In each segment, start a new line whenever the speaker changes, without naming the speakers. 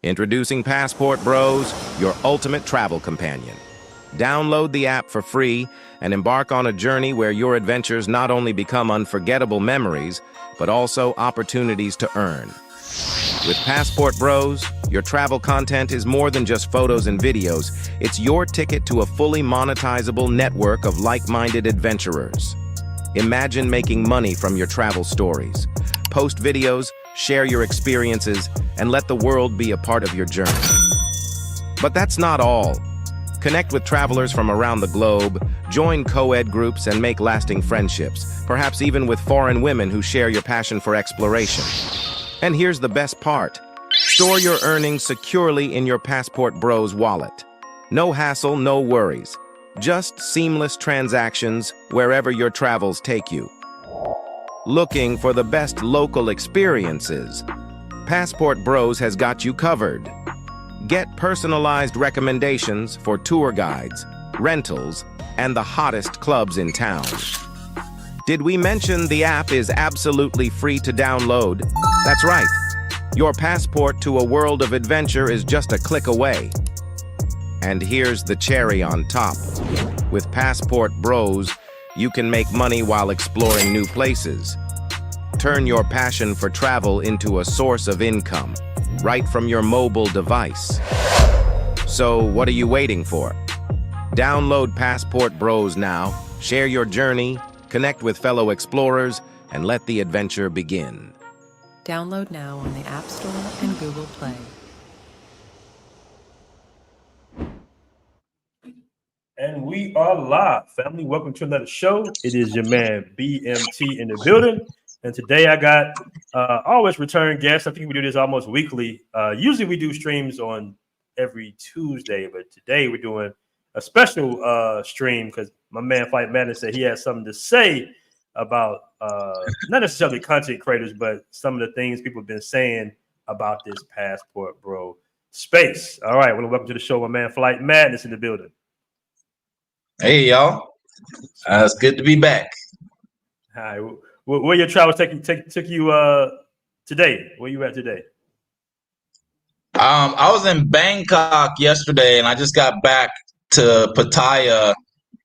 Introducing Passport Bros, your ultimate travel companion. Download the app for free and embark on a journey where your adventures not only become unforgettable memories, but also opportunities to earn. With Passport Bros, your travel content is more than just photos and videos. It's your ticket to a fully monetizable network of like-minded adventurers. Imagine making money from your travel stories. Post videos, share your experiences, and let the world be a part of your journey. But that's not all. Connect with travelers from around the globe, join co-ed groups, and make lasting friendships, perhaps even with foreign women who share your passion for exploration. And here's the best part. Store your earnings securely in your Passport Bros wallet. No hassle, no worries. Just seamless transactions wherever your travels take you. Looking for the best local experiences? Passport Bros has got you covered. Get personalized recommendations for tour guides, rentals, and the hottest clubs in town. Did we mention the app is absolutely free to download? That's right. Your passport to a world of adventure is just a click away. And here's the cherry on top. With Passport Bros, you can make money while exploring new places. Turn your passion for travel into a source of income, right from your mobile device. So what are you waiting for? Download Passport Bros now, share your journey, connect with fellow explorers, and let the adventure begin.
Download now on the App Store and Google Play.
And we are live, family. Welcome to another show. It is your man BMT in the building. And today I got always return guests. I think we do this almost weekly. Usually we do streams on every Tuesday, but today we're doing a special stream because my man Fight Madness said he has something to say about not necessarily content creators, but some of the things people have been saying about this Passport Bro space. All right, well, welcome to the show, my man Fight Madness in the building.
Hey, y'all. It's good to be back.
Hi. Where your travels took you today? Where you at today?
I was in Bangkok yesterday, and I just got back to Pattaya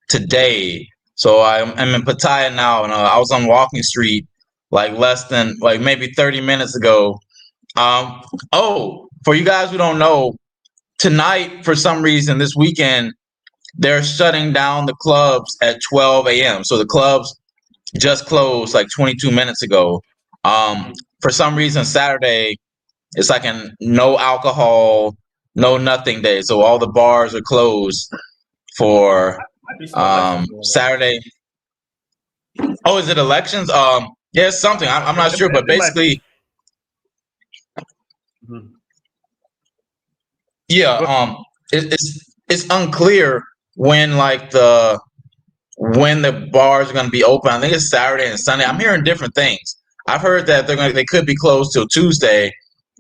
today. So I'm in Pattaya now, and I was on Walking Street like maybe 30 minutes ago. For you guys who don't know, tonight, for some reason, this weekend, they're shutting down the clubs at 12 a.m. So the clubs just closed like 22 minutes ago. For some reason, Saturday, it's like a no alcohol, no nothing day. So all the bars are closed for Saturday. Oh, is it elections? Yeah, it's something. I'm not sure, but basically, yeah. It's unclear when when the bars are going to be open. I think it's Saturday and Sunday. I'm hearing different things. I've heard that they could be closed till Tuesday,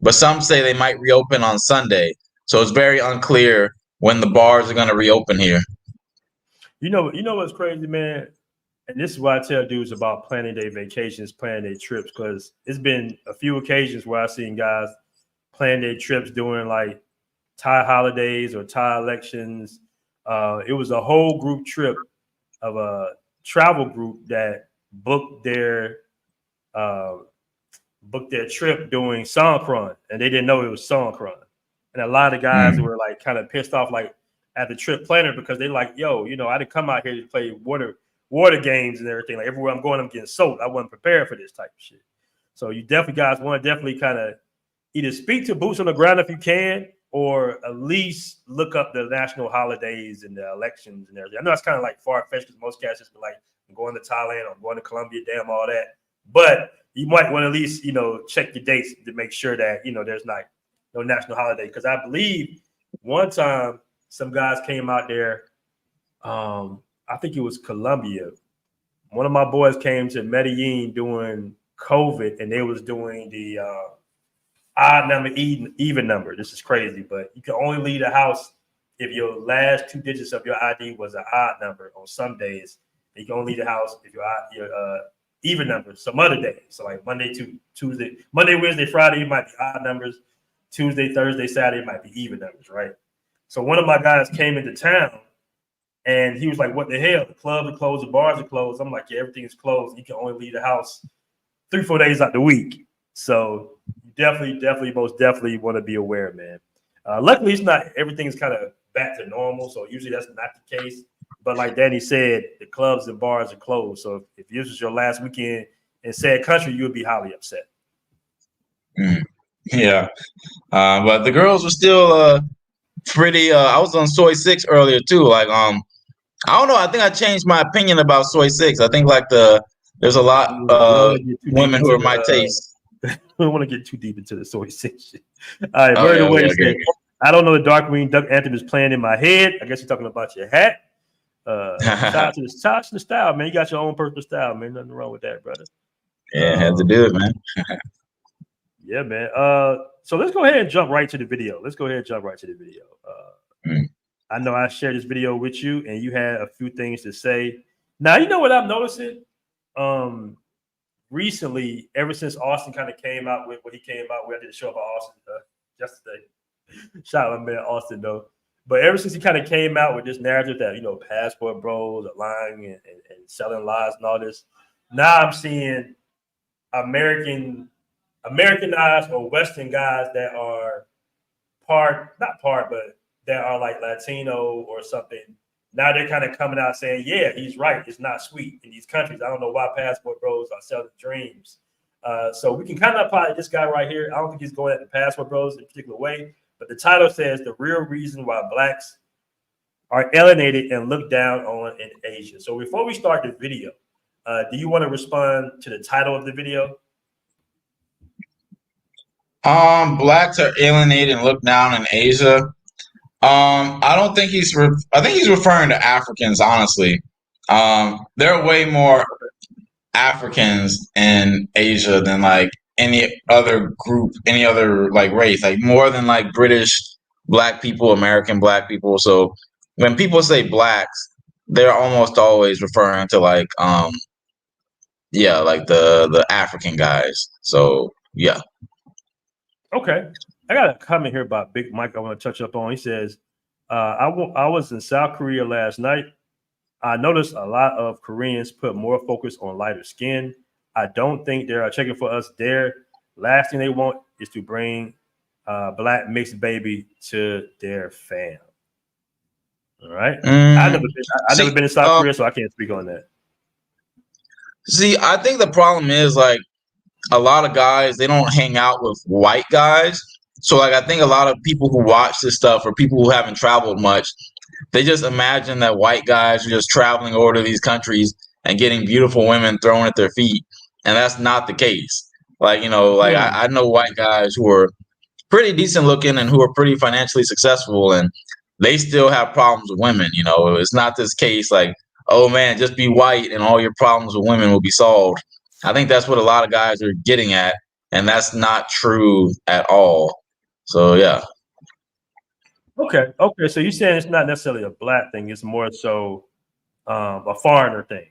but some say they might reopen on Sunday. So it's very unclear when the bars are going to reopen here.
You know what's crazy, man? And this is why I tell dudes about planning their vacations, planning their trips, because it's been a few occasions where I've seen guys plan their trips during like Thai holidays or Thai elections. It was a whole group trip of a travel group that booked their trip during Songkran, and they didn't know it was Songkran. And a lot of guys were like kind of pissed off like at the trip planner because they're like, yo, I didn't come out here to play water games and everything. Like everywhere I'm going, I'm getting soaked. I wasn't prepared for this type of shit. So you guys want to definitely kind of either speak to boots on the ground if you can, or at least look up the national holidays and the elections and everything. I know it's kind of like far-fetched because most cats just be like, I'm going to Thailand, I'm going to Colombia, damn all that. But you might want to at least, check your dates to make sure that, there's not no national holiday. Because I believe one time some guys came out there, I think it was Colombia. One of my boys came to Medellin during COVID, and they was doing the odd number, even number. This is crazy, but you can only leave the house if your last two digits of your ID was an odd number on some days. You can only leave the house if your even number some other days. So like Monday to Tuesday, Monday, Wednesday, Friday, it might be odd numbers. Tuesday, Thursday, Saturday might be even numbers, right? So one of my guys came into town and he was like, what the hell? The clubs are closed, the bars are closed. I'm like, yeah, everything is closed. You can only leave the house 3-4 days out the week. So you definitely, most definitely want to be aware, man. Luckily, it's not everything is kind of back to normal. So usually that's not the case. But like Danny said, the clubs and bars are closed. So if this was your last weekend in said country, you would be highly upset.
Yeah. But the girls were still pretty. I was on Soy 6 earlier too. Like, I don't know. I think I changed my opinion about Soy 6. I think like there's a lot women who are my taste.
We don't want to get too deep into the Soy 6 shit. All right, Bird
yeah,
Away
okay,
said,
okay.
I don't know the Dark Green Duck anthem is playing in my head. I guess you're talking about your hat. Shout out to the style, man. You got your own personal style, man. Nothing wrong with that, brother.
Yeah, had to do it, man.
Yeah, man. So let's go ahead and jump right to the video. I know I shared this video with you, and you had a few things to say. Now, you know what I'm noticing? Recently, ever since Austin kind of came out with what he came out with, I did a show about Austin yesterday. Shout out my man Austin, though. But ever since he kind of came out with this narrative that, passport bros are lying and selling lies and all this, now I'm seeing Americanized or Western guys that are but that are like Latino or something. Now they're kind of coming out saying, yeah, he's right. It's not sweet in these countries. I don't know why passport bros are selling dreams. So we can kind of apply this guy right here. I don't think he's going at the passport bros in a particular way, but the title says the real reason why blacks are alienated and looked down on in Asia. So before we start the video, do you want to respond to the title of the video?
Blacks are alienated and looked down in Asia. I don't think I think he's referring to Africans, honestly. There are way more Africans in Asia than like any other group, any other like race, like more than like British black people, American black people. So when people say blacks, they're almost always referring to like like the African guys. So yeah.
Okay. I got a comment here about Big Mike I want to touch up on. He says, I was in South Korea last night. I noticed a lot of Koreans put more focus on lighter skin. I don't think they are checking for us there. Last thing they want is to bring black mixed baby to their fam. All right. I've never been in South Korea, so I can't speak on that.
See, I think the problem is like a lot of guys, they don't hang out with white guys. So like I think a lot of people who watch this stuff or people who haven't traveled much, they just imagine that white guys are just traveling over to these countries and getting beautiful women thrown at their feet. And that's not the case. Like, I know white guys who are pretty decent looking and who are pretty financially successful, and they still have problems with women. It's not this case like, oh man, just be white and all your problems with women will be solved. I think that's what a lot of guys are getting at, and that's not true at all. So yeah.
Okay. So you're saying it's not necessarily a black thing; it's more so a foreigner thing.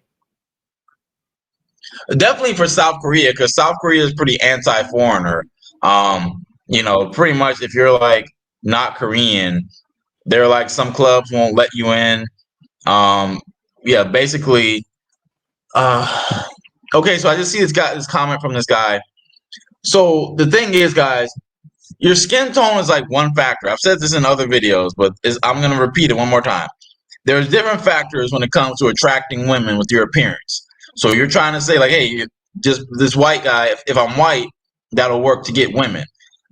Definitely for South Korea, because South Korea is pretty anti-foreigner. Pretty much if you're like not Korean, they're like some clubs won't let you in. Basically. Okay, so I just see this comment from this guy. So the thing is, guys, your skin tone is like one factor. I've said this in other videos, but I'm going to repeat it one more time. There's different factors when it comes to attracting women with your appearance. So you're trying to say like, hey, just this white guy, if I'm white, that'll work to get women.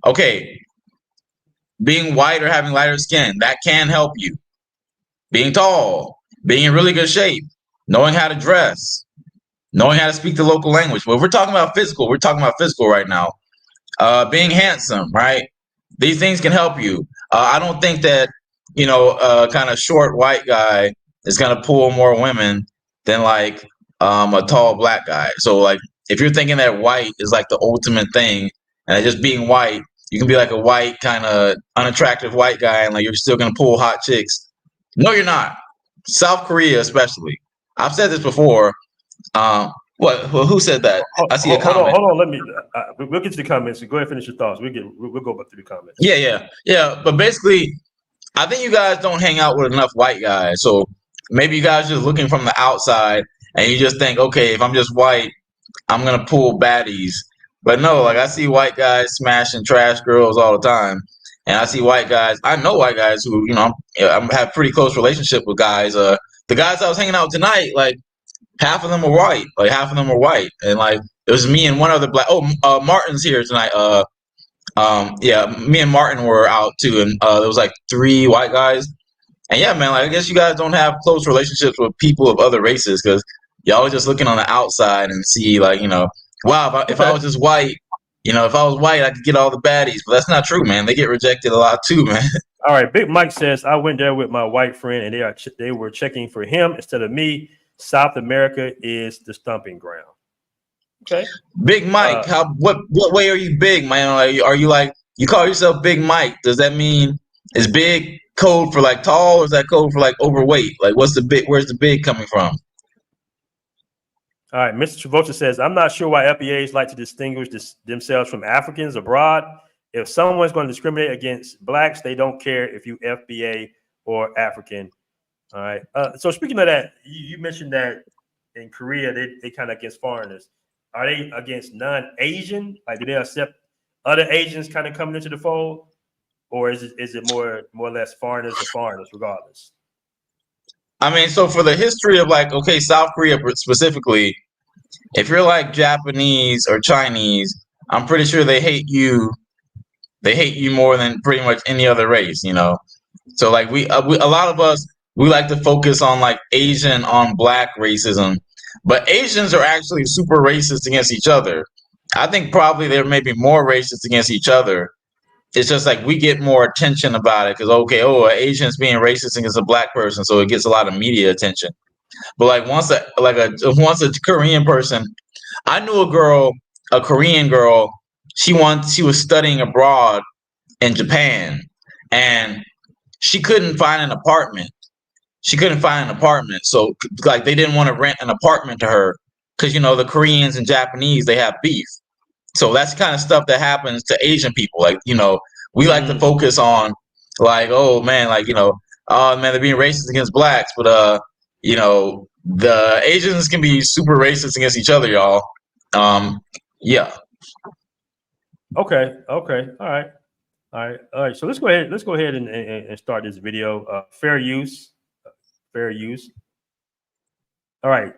Okay, being white or having lighter skin, that can help you. Being tall, being in really good shape, knowing how to dress, knowing how to speak the local language. Well, if we're talking about physical, we're talking about physical right now. Being handsome, right? These things can help you. I don't think that, kind of short white guy is going to pull more women than like a tall black guy. So like, if you're thinking that white is like the ultimate thing and just being white, you can be like a white kind of unattractive white guy and like you're still going to pull hot chicks. No, you're not. South Korea, especially. I've said this before. What? Well, who said that? I see a
Hold on,
comment.
hold on. Let me. We'll get to the comments. Go ahead, and finish your thoughts. We'll go back through the comments.
Yeah. But basically, I think you guys don't hang out with enough white guys. So maybe you guys just looking from the outside and you just think, okay, if I'm just white, I'm gonna pull baddies. But no, like I see white guys smashing trash girls all the time, and I see white guys. I know white guys who, I have pretty close relationship with guys. The guys I was hanging out with tonight, like half of them were white. Like half of them were white, and like it was me and one other black. Oh, Martin's here tonight. Yeah, me and Martin were out too, and there was like 3 white guys. And yeah, man, like I guess you guys don't have close relationships with people of other races because y'all are just looking on the outside and see like, wow, if I was just white, if I was white, I could get all the baddies. But that's not true, man. They get rejected a lot too, man.
All right, Big Mike says I went there with my white friend, and they were checking for him instead of me. South America is the stomping ground. Okay,
Big Mike, what way are you big, man? Are you like you call yourself Big Mike? Does that mean is big code for like tall, or is that code for like overweight? Like what's the big? Where's the big coming from?
All right, Mr. Travolta says, I'm not sure why FBAs like to distinguish themselves from Africans abroad. If someone's going to discriminate against blacks, they don't care if you FBA or African. All right. So speaking of that, you mentioned that in Korea, they kind of against foreigners. Are they against non-Asian? Like, do they accept other Asians kind of coming into the fold? Or is it more or less foreigners or foreigners regardless?
I mean, so for the history of like, okay, South Korea specifically, if you're like Japanese or Chinese, I'm pretty sure they hate you. They hate you more than pretty much any other race, So like we a lot of us we like to focus on like Asian on black racism, but Asians are actually super racist against each other. I think probably they're maybe more racist against each other. It's just like we get more attention about it because okay, an Asian's being racist against a black person, so it gets a lot of media attention. But like once a Korean person, I knew a Korean girl. She was studying abroad in Japan, and she couldn't find an apartment. So like they didn't want to rent an apartment to her because the Koreans and Japanese they have beef. So that's the kind of stuff that happens to Asian people. Like we like to focus on like oh man like oh man they're being racist against blacks, but the Asians can be super racist against each other, y'all. Yeah.
Okay. All right. So let's go ahead and start this video. Fair use. All right.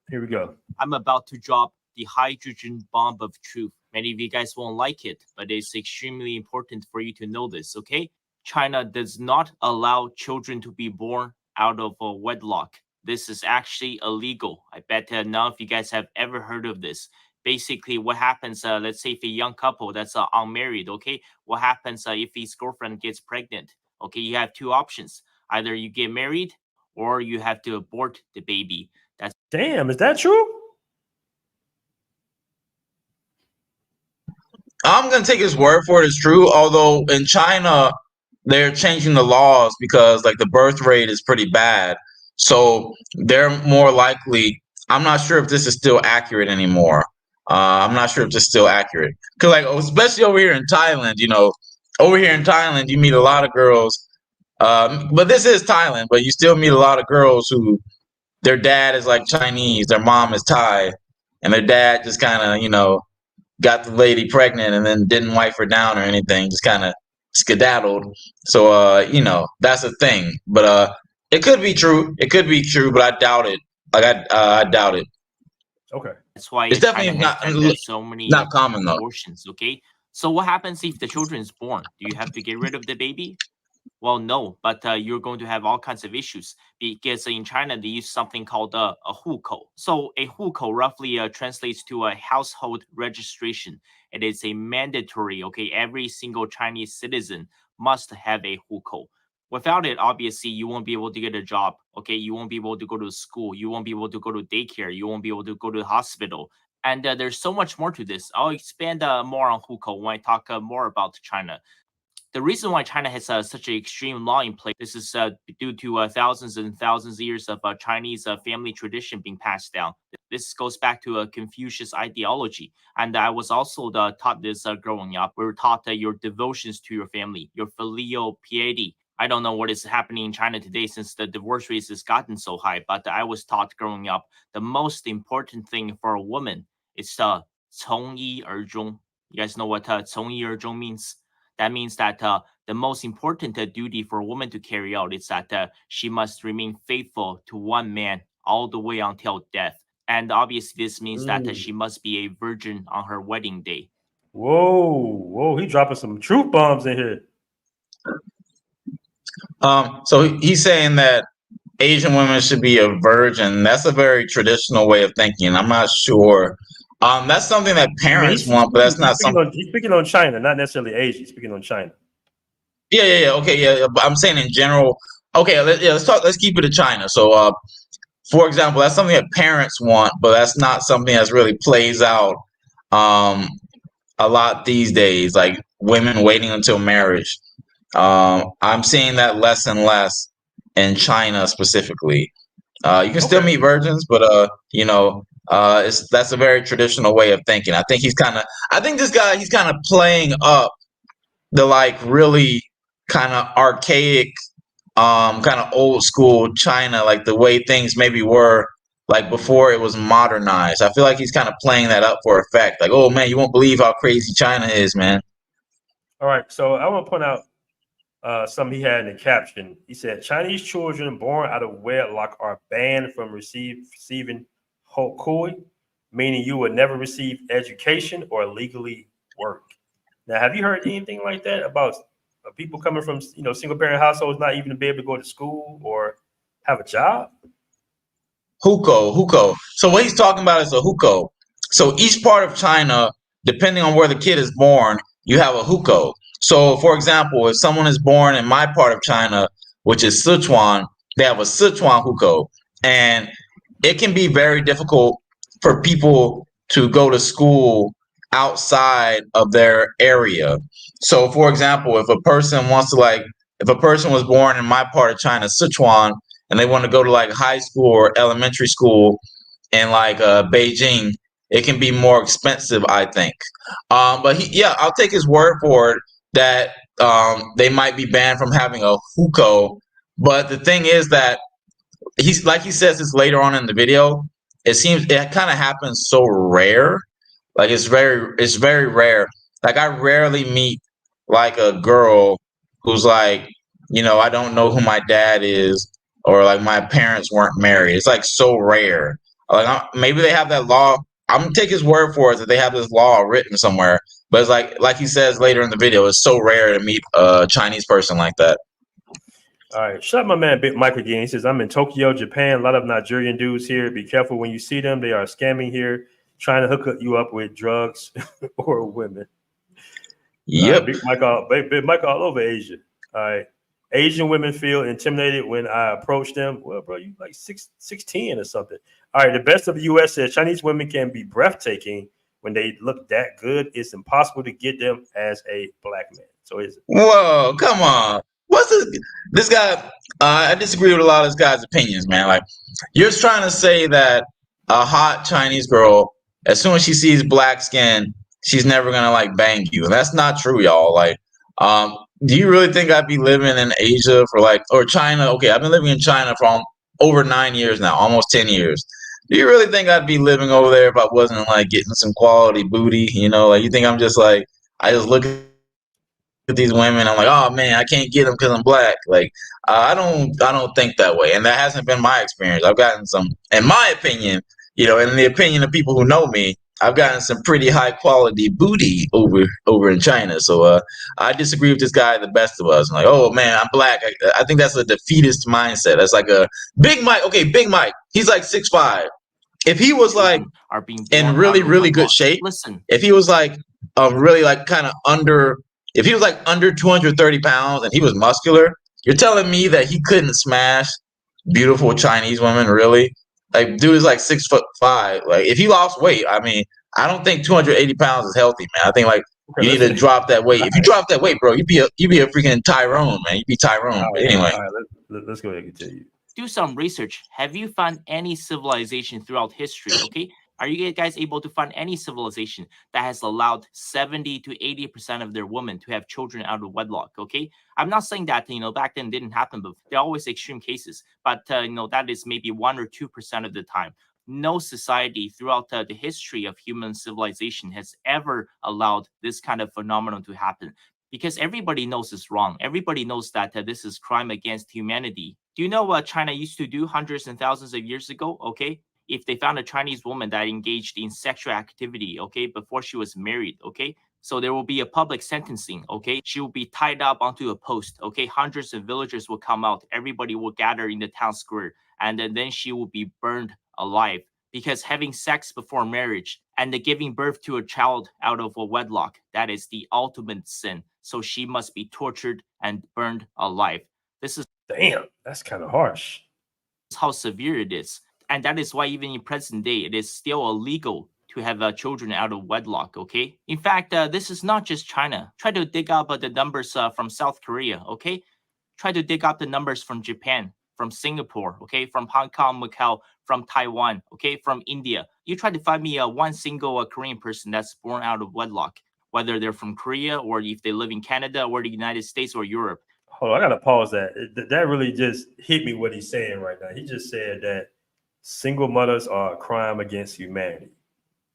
Here we go.
I'm about to drop the hydrogen bomb of truth. Many of you guys won't like it, but it's extremely important for you to know this, okay? China does not allow children to be born out of a wedlock. This is actually illegal. I bet none of you guys have ever heard of this. Basically, what happens, let's say if a young couple that's unmarried, okay? What happens if his girlfriend gets pregnant? Okay, you have 2 options. Either you get married or you have to abort the baby.
Damn, is that true?
I'm gonna take his word for it. It's true. Although in China, they're changing the laws because like the birth rate is pretty bad. So they're more likely. I'm not sure if this is still accurate anymore. I'm not sure if this is still accurate because like especially over here in Thailand, over here in Thailand, you meet a lot of girls. But this is Thailand, but you still meet a lot of girls who their dad is like Chinese, their mom is Thai, and their dad just kind of got the lady pregnant and then didn't wipe her down or anything, just kind of skedaddled. So that's a thing. But it could be true. It could be true, but I doubt it. Like I doubt it.
Okay.
That's why
it's definitely
so many
not common though.
Abortions, okay? So what happens if the children is born? Do you have to get rid of the baby? Well, no, but you're going to have all kinds of issues because in China, they use something called a hukou. So a hukou roughly translates to a household registration. It is a mandatory, okay? Every single Chinese citizen must have a hukou. Without it, obviously, you won't be able to get a job, okay? You won't be able to go to school. You won't be able to go to daycare. You won't be able to go to the hospital. And there's so much more to this. I'll expand more on hukou when I talk more about China. the reason why China has such an extreme law in place. This is due to thousands and thousands of years of Chinese family tradition being passed down. This goes back to a Confucius ideology, and I was also taught this growing up. We were taught that your devotions to your family, your filial piety. I don't know what is happening in China today since the divorce rate has gotten so high, but I was taught growing up the most important thing for a woman is 从一而终. You guys know what 从一而终 means? That means that the most important duty for a woman to carry out is that she must remain faithful to one man all the way until death. And obviously, this means that she must be a virgin on her wedding day.
Whoa, he dropping some truth bombs in here.
So he's saying that Asian women should be a virgin. That's a very traditional way of thinking. I'm not sure. That's something that parents want, but that's not something.
He's speaking on China, not necessarily Asia. He's speaking on China.
Yeah. Okay, yeah. But I'm saying in general. Okay, let's talk. Let's keep it to China. So, for example, that's something that parents want, but that's not something that's really plays out a lot these days. Like women waiting until marriage. I'm seeing that less and less in China specifically. You can still meet virgins, but that's a very traditional way of thinking. I think this guy, he's kind of playing up the like really kind of archaic, kind of old school China, like the way things maybe were like before it was modernized. I feel like he's kind of playing that up for effect. Like, oh man, you won't believe how crazy China is, man.
All right, so I want to point out something he had in the caption. He said, Chinese children born out of wedlock are banned from receiving hokui, meaning you would never receive education or legally work. Now, have you heard anything like that about people coming from single parent households not even to be able to go to school or have a job?
Hukou. So what he's talking about is a hukou. So each part of China, depending on where the kid is born, you have a hukou. So, for example, if someone is born in my part of China, which is Sichuan, they have a Sichuan hukou. And it can be very difficult for people to go to school outside of their area. So, for example, if a person was born in my part of China, Sichuan, and they want to go to like high school or elementary school in like Beijing, it can be more expensive, I think. But I'll take his word for it that they might be banned from having a hukou. But the thing is that he says this later on in the video, it kind of happens so rare. Like it's very rare. Like I rarely meet like a girl who's like, I don't know who my dad is, or like my parents weren't married. It's like so rare. Like maybe they have that law. I'm gonna take his word for it that they have this law written somewhere. But it's like he says later in the video, it's so rare to meet a Chinese person like that.
All right, shout out my man Big Mike again. He says, I'm in Tokyo, Japan. A lot of Nigerian dudes here. Be careful when you see them. They are scamming here, trying to hook you up with drugs or women.
Yep.
Big Mike all over Asia. All right. Asian women feel intimidated when I approach them. Well, bro, you like 6'10" or something. All right, the best of the U.S. says Chinese women can be breathtaking. When they look that good, it's impossible to get them as a black man. So is it?
Whoa, come on. What's this guy? I disagree with a lot of this guy's opinions, man. Like, you're trying to say that a hot Chinese girl, as soon as she sees black skin, she's never gonna like bang you. And that's not true, y'all. Like, do you really think I'd be living in Asia or China? Okay, I've been living in China for over 9 years now, almost 10 years. Do you really think I'd be living over there if I wasn't like getting some quality booty? Like you think I'm just like, I just look at these women, I'm like, oh man, I can't get them because I'm black. Like, I don't think that way, and that hasn't been my experience. I've gotten some, in my opinion, in the opinion of people who know me, I've gotten some pretty high quality booty over in China. So I disagree with this guy, the best of us. I'm like, oh man, I'm black. I think that's a defeatist mindset. That's like a Big Mike. Okay, Big Mike, he's like 6'5". If he was like in really, really good shape, if he was like really like kind of if he was like under 230 pounds and he was muscular, you're telling me that he couldn't smash beautiful Chinese women, really? Like, dude is like 6'5". Like, if he lost weight, I mean, I don't think 280 pounds is healthy, man. I think like
Okay,
You need to drop that weight. If you drop that weight, bro, you'd be a freaking Tyrone, man. You'd be Tyrone. But anyway,
all right, let's go ahead and continue.
Do some research. Have you found any civilization throughout history? Okay, are you guys able to find any civilization that has allowed 70 to 80% of their women to have children out of wedlock? Okay, I'm not saying that back then didn't happen, but there are always extreme cases. But that is maybe 1 or 2% of the time. No society throughout the history of human civilization has ever allowed this kind of phenomenon to happen, because everybody knows it's wrong. Everybody knows that this is crime against humanity. Do you know what China used to do hundreds and thousands of years ago? Okay, if they found a Chinese woman that engaged in sexual activity, okay, before she was married, okay, so there will be a public sentencing, okay, she will be tied up onto a post, okay, hundreds of villagers will come out, everybody will gather in the town square, and then she will be burned alive, because having sex before marriage and the giving birth to a child out of a wedlock, that is the ultimate sin. So she must be tortured and burned alive. This is
Damn, that's kind of harsh.
how severe it is. And that is why even in present day, it is still illegal to have children out of wedlock, okay? In fact, this is not just China. Try to dig up the numbers from South Korea, okay? Try to dig up the numbers from Japan, from Singapore, okay, from Hong Kong, Macau, from Taiwan, okay, from India. You try to find me one single Korean person that's born out of wedlock, whether they're from Korea or if they live in Canada or the United States or Europe.
Hold on, I gotta pause that. That really just hit me what he's saying right now. He just said that single mothers are a crime against humanity.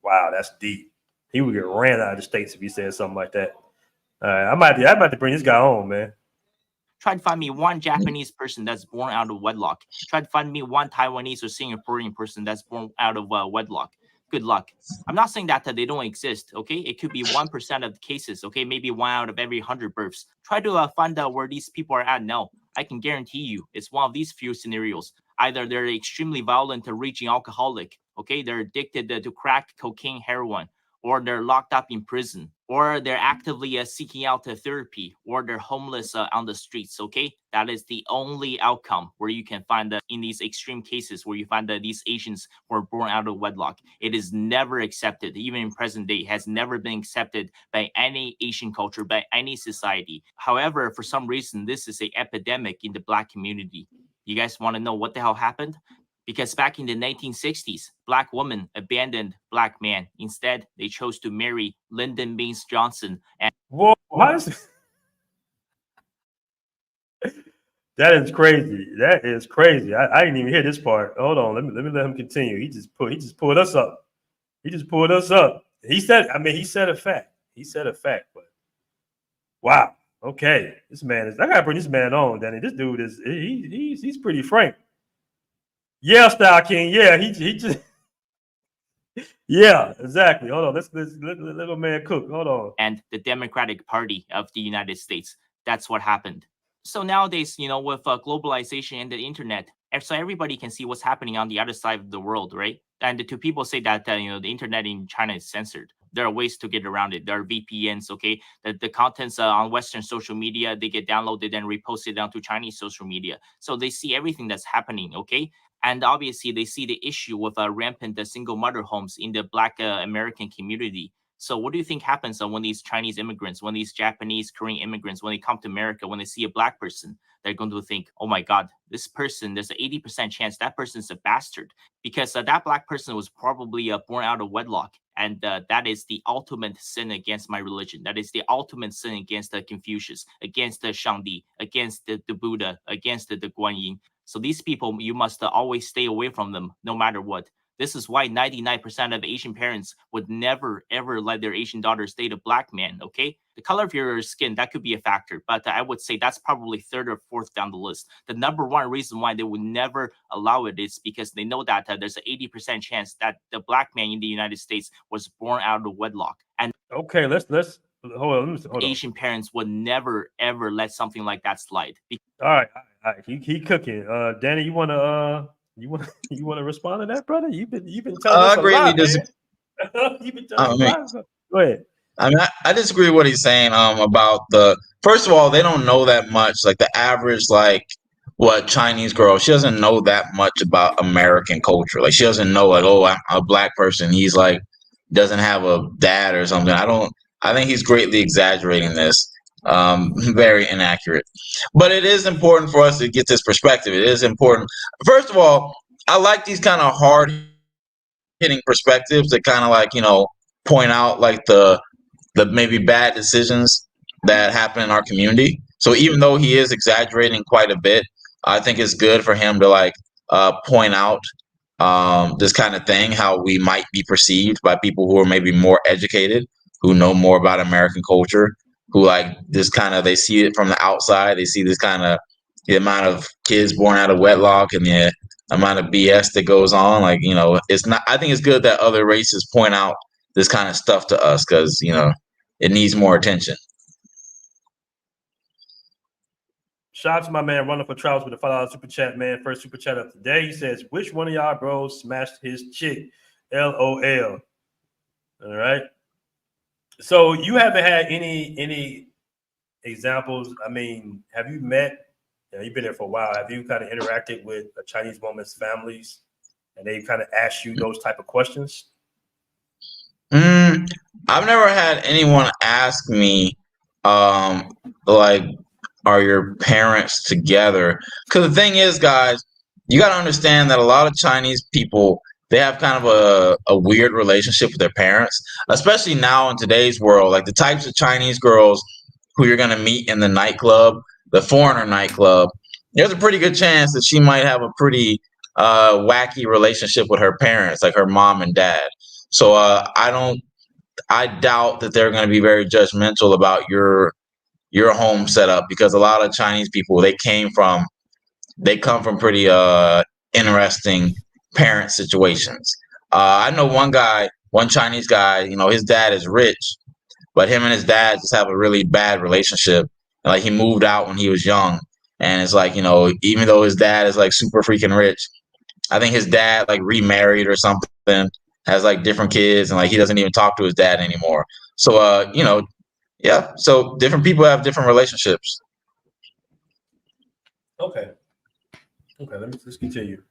Wow, that's deep. He would get ran out of the states if he said something like that. I might have to bring this guy on, man.
Try to find me one Japanese person that's born out of wedlock. Try to find me one Taiwanese or Singaporean person that's born out of wedlock. Good luck. I'm not saying that they don't exist, okay? It could be 1% of the cases, okay? Maybe 1 out of every 100 births. Try to find out where these people are at now. I can guarantee you it's one of these few scenarios. Either they're extremely violent or raging alcoholic, okay? They're addicted to crack, cocaine, heroin, or they're locked up in prison, or they're actively seeking out therapy, or they're homeless on the streets, okay? That is the only outcome where you can find in these extreme cases where you find these Asians who are born out of wedlock. It is never accepted, even in present day, has never been accepted by any Asian culture, by any society. However, for some reason, this is an epidemic in the Black community. You guys want to know what the hell happened? Because back in the 1960s, Black women abandoned Black men. Instead, they chose to marry Lyndon Baines Johnson. And
whoa, how is this? That is crazy. That is crazy. I didn't even hear this part. Hold on, let me let him continue. He just pulled us up. He just pulled us up. He said a fact. He said a fact, but wow. Okay, this man is. I gotta bring this man on, Danny. This dude is. He's pretty frank. Yeah, Style King. Yeah, he just. Yeah, exactly. Hold on. Let's let little man cook. Hold on.
And the Democratic Party of the United States. That's what happened. So nowadays, with globalization and the internet, so everybody can see what's happening on the other side of the world, right? And the two people say that the internet in China is censored. There are ways to get around it. There are VPNs, okay? The contents on Western social media, they get downloaded and reposted onto Chinese social media. So they see everything that's happening, okay? And obviously, they see the issue with rampant single mother homes in the Black American community. So what do you think happens when these Chinese immigrants, when these Japanese, Korean immigrants, when they come to America, when they see a Black person, they're going to think, oh my God, this person, there's an 80% chance that person's a bastard, because that Black person was probably born out of wedlock. And that is the ultimate sin against my religion. That is the ultimate sin against Confucius, against Shangdi, against the Buddha, against the Guan Yin. So these people, you must always stay away from them no matter what. This is why 99% of Asian parents would never, ever let their Asian daughters date a Black man, okay? The color of your skin, that could be a factor, but I would say that's probably third or fourth down the list. The number one reason why they would never allow it is because they know that there's an 80% chance that the Black man in the United States was born out of wedlock. And
okay, let's hold on.
Asian parents would never, ever let something like that slide.
All right. He cooking. Danny, you wanna respond to that, brother? You've been telling us a lot, man. You've been telling us a lot. Go ahead.
I mean, I disagree with what he's saying about first of all, they don't know that much. Like the average, Chinese girl, she doesn't know that much about American culture. Like she doesn't know, I'm a Black person. He's doesn't have a dad or something. I don't I think he's greatly exaggerating this. Very inaccurate. But it is important for us to get this perspective. It is important. First of all, I like these kind of hard hitting perspectives that kind of like, point out like the maybe bad decisions that happen in our community. So even though he is exaggerating quite a bit, I think it's good for him to like point out this kind of thing, how we might be perceived by people who are maybe more educated, who know more about American culture, who like this kind of, they see it from the outside. They see this kind of the amount of kids born out of wedlock and the amount of BS that goes on. Like, it's not, I think it's good that other races point out this kind of stuff to us because, it needs more attention.
Shout out to my man Wonderful Travels with a $5 super chat, man. First super chat of the day. He says, which one of y'all bros smashed his chick? LOL. All right. So you haven't had any examples. I mean, have you met, you've been there for a while. Have you kind of interacted with a Chinese woman's families and they kind of ask you those type of questions?
I've never had anyone ask me, like, are your parents together? Because the thing is, guys, you got to understand that a lot of Chinese people, they have kind of a weird relationship with their parents, especially now in today's world. Like the types of Chinese girls who you're going to meet in the nightclub, the foreigner nightclub, there's a pretty good chance that she might have a pretty wacky relationship with her parents, like her mom and dad. So I doubt that they're going to be very judgmental about your home setup because a lot of Chinese people, they come from pretty interesting parent situations. I know one Chinese guy, his dad is rich, but him and his dad just have a really bad relationship. Like he moved out when he was young, and it's like, even though his dad is like super freaking rich, I think his dad like remarried or something, has like different kids, and like he doesn't even talk to his dad anymore. So yeah. So different people have different relationships.
Okay. Let's continue.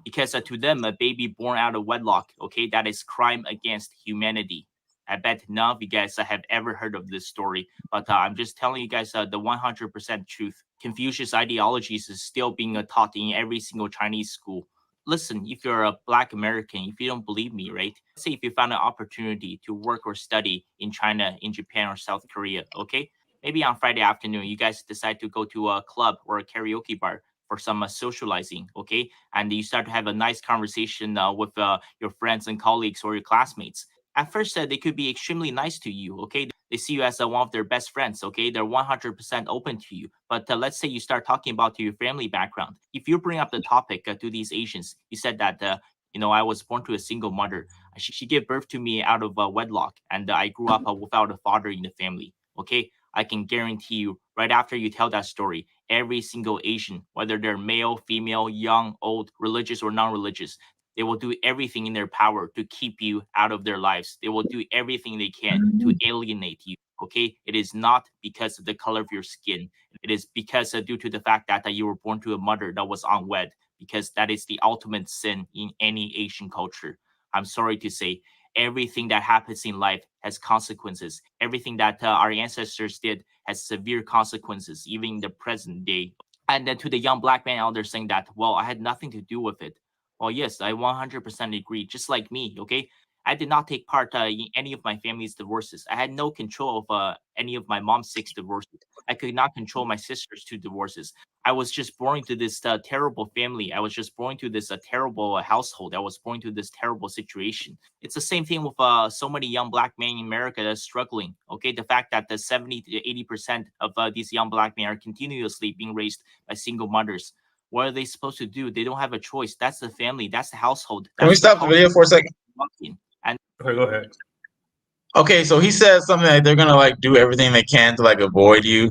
Because to them, a baby born out of wedlock, okay, that is crime against humanity. I bet none of you guys have ever heard of this story, but I'm just telling you guys the 100% truth. Confucius ideologies is still being taught in every single Chinese school. Listen, if you're a Black American, if you don't believe me, right? Say if you found an opportunity to work or study in China, in Japan, or South Korea, okay? Maybe on Friday afternoon, you guys decide to go to a club or a karaoke bar for some socializing, okay? And you start to have a nice conversation with your friends and colleagues or your classmates. At first, they could be extremely nice to you, okay? They see you as one of their best friends, okay? They're 100% open to you. But let's say you start talking about your family background. If you bring up the topic to these Asians, you said that, I was born to a single mother. She gave birth to me out of wedlock, and I grew up without a father in the family, okay? I can guarantee you, right after you tell that story, every single Asian, whether they're male, female, young, old, religious, or non-religious, they will do everything in their power to keep you out of their lives. They will do everything they can to alienate you. Okay, it is not because of the color of your skin. It is because due to the fact that you were born to a mother that was unwed, because that is the ultimate sin in any Asian culture. I'm sorry to say, everything that happens in life has consequences. Everything that our ancestors did has severe consequences, even in the present day. And then to the young Black man out there saying that, well, I had nothing to do with it. Well, yes, I 100% agree. Just like me, okay? I did not take part in any of my family's divorces. I had no control of any of my mom's 6 divorces. I could not control my sister's 2 divorces. I was just born into this terrible family. I was just born into this terrible household. I was born into this terrible situation. It's the same thing with so many young Black men in America that are struggling. Okay, the fact that the 70 to 80% of these young Black men are continuously being raised by single mothers. What are they supposed to do? They don't have a choice. That's the family. That's the household.
Can we stop the video for a second?
Okay, go ahead.
Okay, so he says something like they're gonna like do everything they can to like avoid you.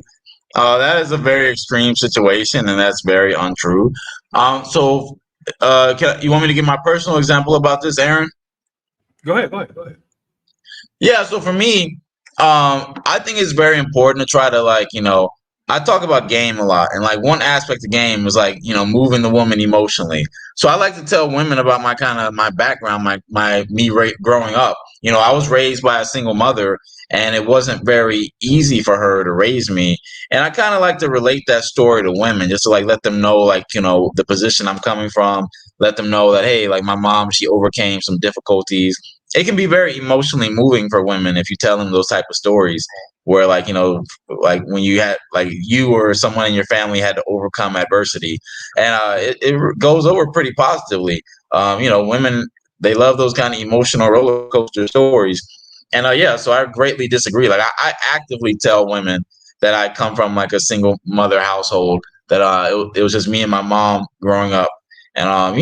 That is a very extreme situation, and that's very untrue. So you want me to give my personal example about this, Aaron?
Go ahead.
Yeah. So for me, I think it's very important to try to like I talk about game a lot, and like one aspect of game is like moving the woman emotionally. So I like to tell women about my kind of my background, growing up. I was raised by a single mother, and it wasn't very easy for her to raise me. And I kind of like to relate that story to women, just to like let them know like the position I'm coming from. Let them know that hey, like my mom, she overcame some difficulties. It can be very emotionally moving for women if you tell them those type of stories where like when you had like you or someone in your family had to overcome adversity, and it goes over pretty positively. Women, they love those kind of emotional roller coaster stories, and yeah, so I greatly disagree. Like I actively tell women that I come from like a single mother household, that it was just me and my mom growing up, and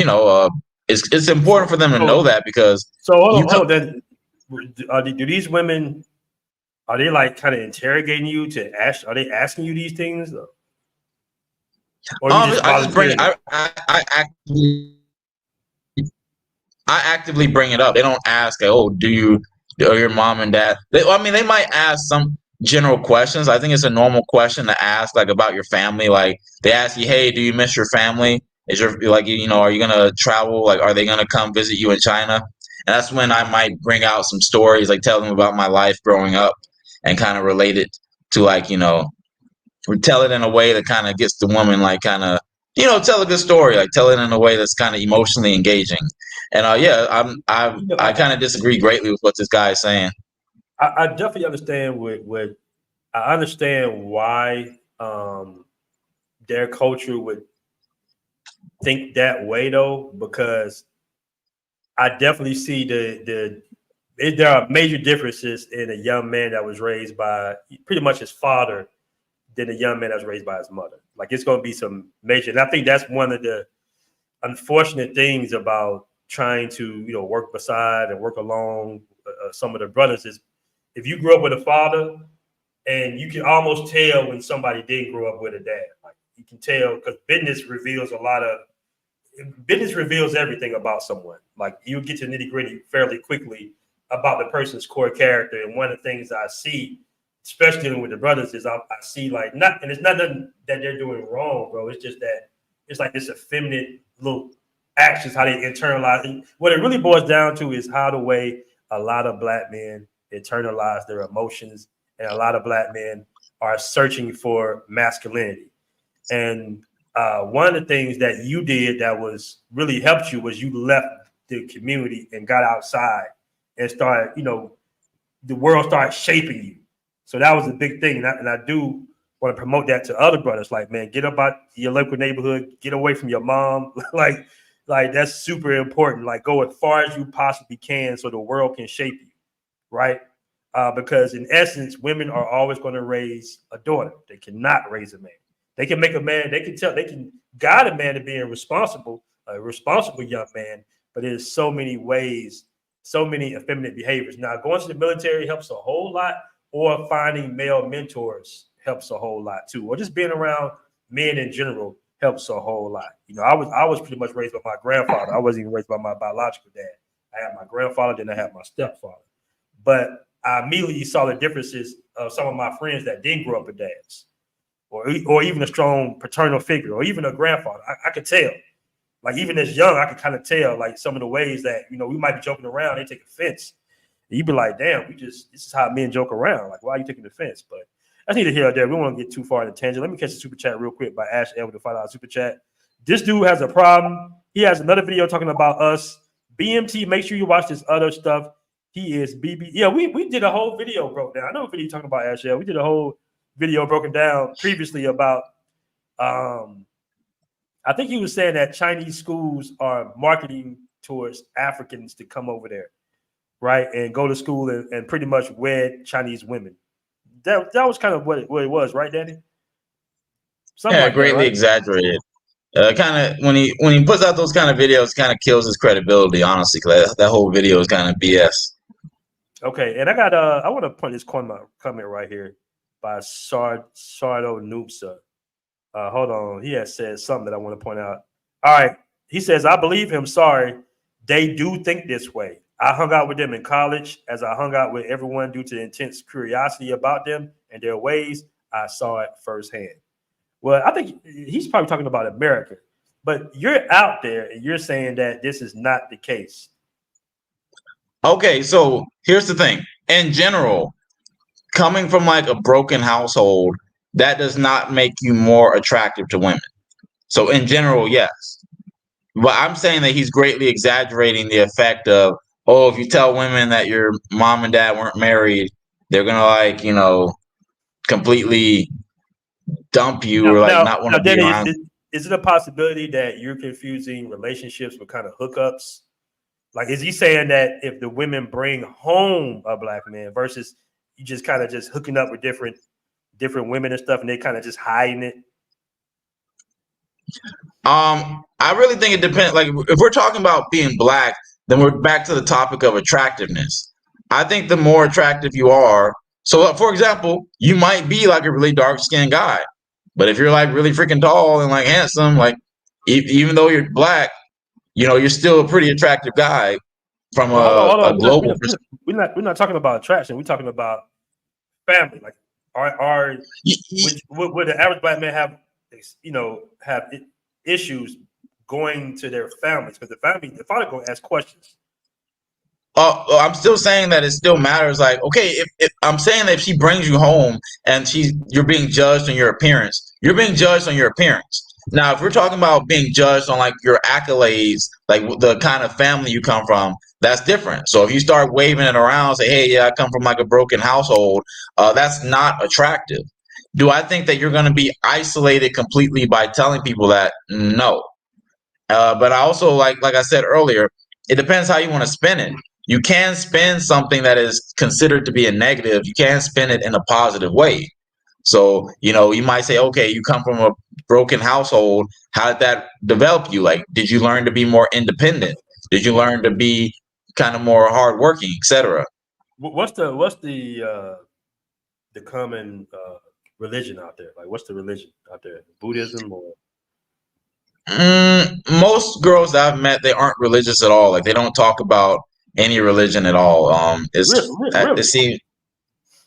it's important for them to know that, because
So
you
hold on. Then, do these women, are they like kind of interrogating you to ask? Are they asking you these things, or you just
I just bring
volunteering it?
I actively bring it up. They don't ask, like, "Oh, do you or your mom and dad?" I mean, they might ask some general questions. I think it's a normal question to ask, like about your family. Like they ask you, "Hey, do you miss your family? Is your like are you gonna travel? Like, are they gonna come visit you in China?" And that's when I might bring out some stories, like tell them about my life growing up, and kind of relate it to like tell it in a way that kind of gets the woman like kind of tell a good story, like tell it in a way that's kind of emotionally engaging. And yeah,
You know,
I kind of disagree greatly with what this guy is saying.
I definitely understand what I understand why their culture would think that way though, because I definitely see there are major differences in a young man that was raised by pretty much his father than a young man that was raised by his mother. Like it's going to be some major, and I think that's one of the unfortunate things about trying to work beside and work along some of the brothers is if you grew up with a father, and you can almost tell when somebody didn't grow up with a dad. Like you can tell because business reveals everything about someone. Like you get to nitty gritty fairly quickly about the person's core character. And one of the things I see, especially dealing with the brothers, is I see like not, and it's not nothing that they're doing wrong, bro. It's just that it's like this effeminate little actions, how they internalize. And what it really boils down to is how the way a lot of black men internalize their emotions, and a lot of black men are searching for masculinity. And one of the things that you did that was really helped you was you left the community and got outside and started, the world started shaping you. So that was a big thing. And I do want to promote that to other brothers. Like, man, get up out your local neighborhood, get away from your mom. like that's super important. Like go as far as you possibly can so the world can shape you, right? Because in essence, women are always going to raise a daughter. They cannot raise a man. They can make a man. They can guide a man to being responsible, a responsible young man. But there's so many ways, so many effeminate behaviors. Now, going to the military helps a whole lot, or finding male mentors helps a whole lot too, or just being around men in general helps a whole lot. I was pretty much raised by my grandfather. I wasn't even raised by my biological dad. I had my grandfather, then I had my stepfather. But I immediately saw the differences of some of my friends that didn't grow up with dads, or even a strong paternal figure, or even a grandfather. I could tell. Like even as young, I could kind of tell like some of the ways that we might be joking around, they take offense. And you'd be like, "Damn, this is how men joke around. Like, why are you taking offense?" But that's neither here or there. We don't want to get too far in the tangent. Let me catch the super chat real quick by Ash L with the $5 super chat. This dude has a problem. He has another video talking about us. BMT, make sure you watch this other stuff. He is BB. Yeah, we did a whole video broke down. I know what video you're talking about, Ashel. We did a whole video broken down previously about I think he was saying that Chinese schools are marketing towards Africans to come over there, right? And go to school and pretty much wed Chinese women. That was kind of what it was, right, Danny? Something
Yeah,
like that,
greatly
right?
exaggerated. Kind of when he puts out those kind of videos, kind of kills his credibility. Honestly, 'cause that whole video is kind of BS.
Okay, and I want to point this comment right here by Sardo Noopsa. Hold on. He has said something that I want to point out. All right. He says, I believe him. Sorry. They do think this way. I hung out with them in college as I hung out with everyone due to the intense curiosity about them and their ways. I saw it firsthand. Well, I think he's probably talking about America, but you're out there and you're saying that this is not the case.
Okay, so here's the thing. In general, coming from like a broken household, that does not make you more attractive to women. So in general, yes. But I'm saying that he's greatly exaggerating the effect of, oh, if you tell women that your mom and dad weren't married, they're gonna like, completely dump you
Now,
or like
now,
not want
now,
to be
Danny,
around.
is it a possibility that you're confusing relationships with kind of hookups? Like, is he saying that if the women bring home a black man versus you just kind of just hooking up with different women and stuff, and they kind of just hiding it?
I really think it depends. Like, if we're talking about being black, then we're back to the topic of attractiveness. I think the more attractive you are, so for example, you might be like a really dark skinned guy, but if you're like really freaking tall and like handsome, like even though you're black, you're still a pretty attractive guy from
Well, hold
a
on.
global perspective.
We're not talking about attraction. We're talking about family. Like, would the average black man have, have issues going to their families because the father going to ask questions.
I'm still saying that it still matters. Like, okay, if I'm saying that if she brings you home and you're being judged on your appearance, you're being judged on your appearance. Now, if we're talking about being judged on like your accolades, like the kind of family you come from, that's different. So if you start waving it around, say, "Hey, yeah, I come from like a broken household," that's not attractive. Do I think that you're going to be isolated completely by telling people that? No. But I also like I said earlier, it depends how you want to spin it. You can spin something that is considered to be a negative. You can spin it in a positive way. So, you might say, okay, you come from a broken household. How did that develop you? Like, did you learn to be more independent? Did you learn to be kind of more hardworking, etc.?
What's the common religion out there? Like, what's the religion out there? Buddhism or?
Most girls that I've met, they aren't religious at all. Like, they don't talk about any religion at all. It
Really?
seems,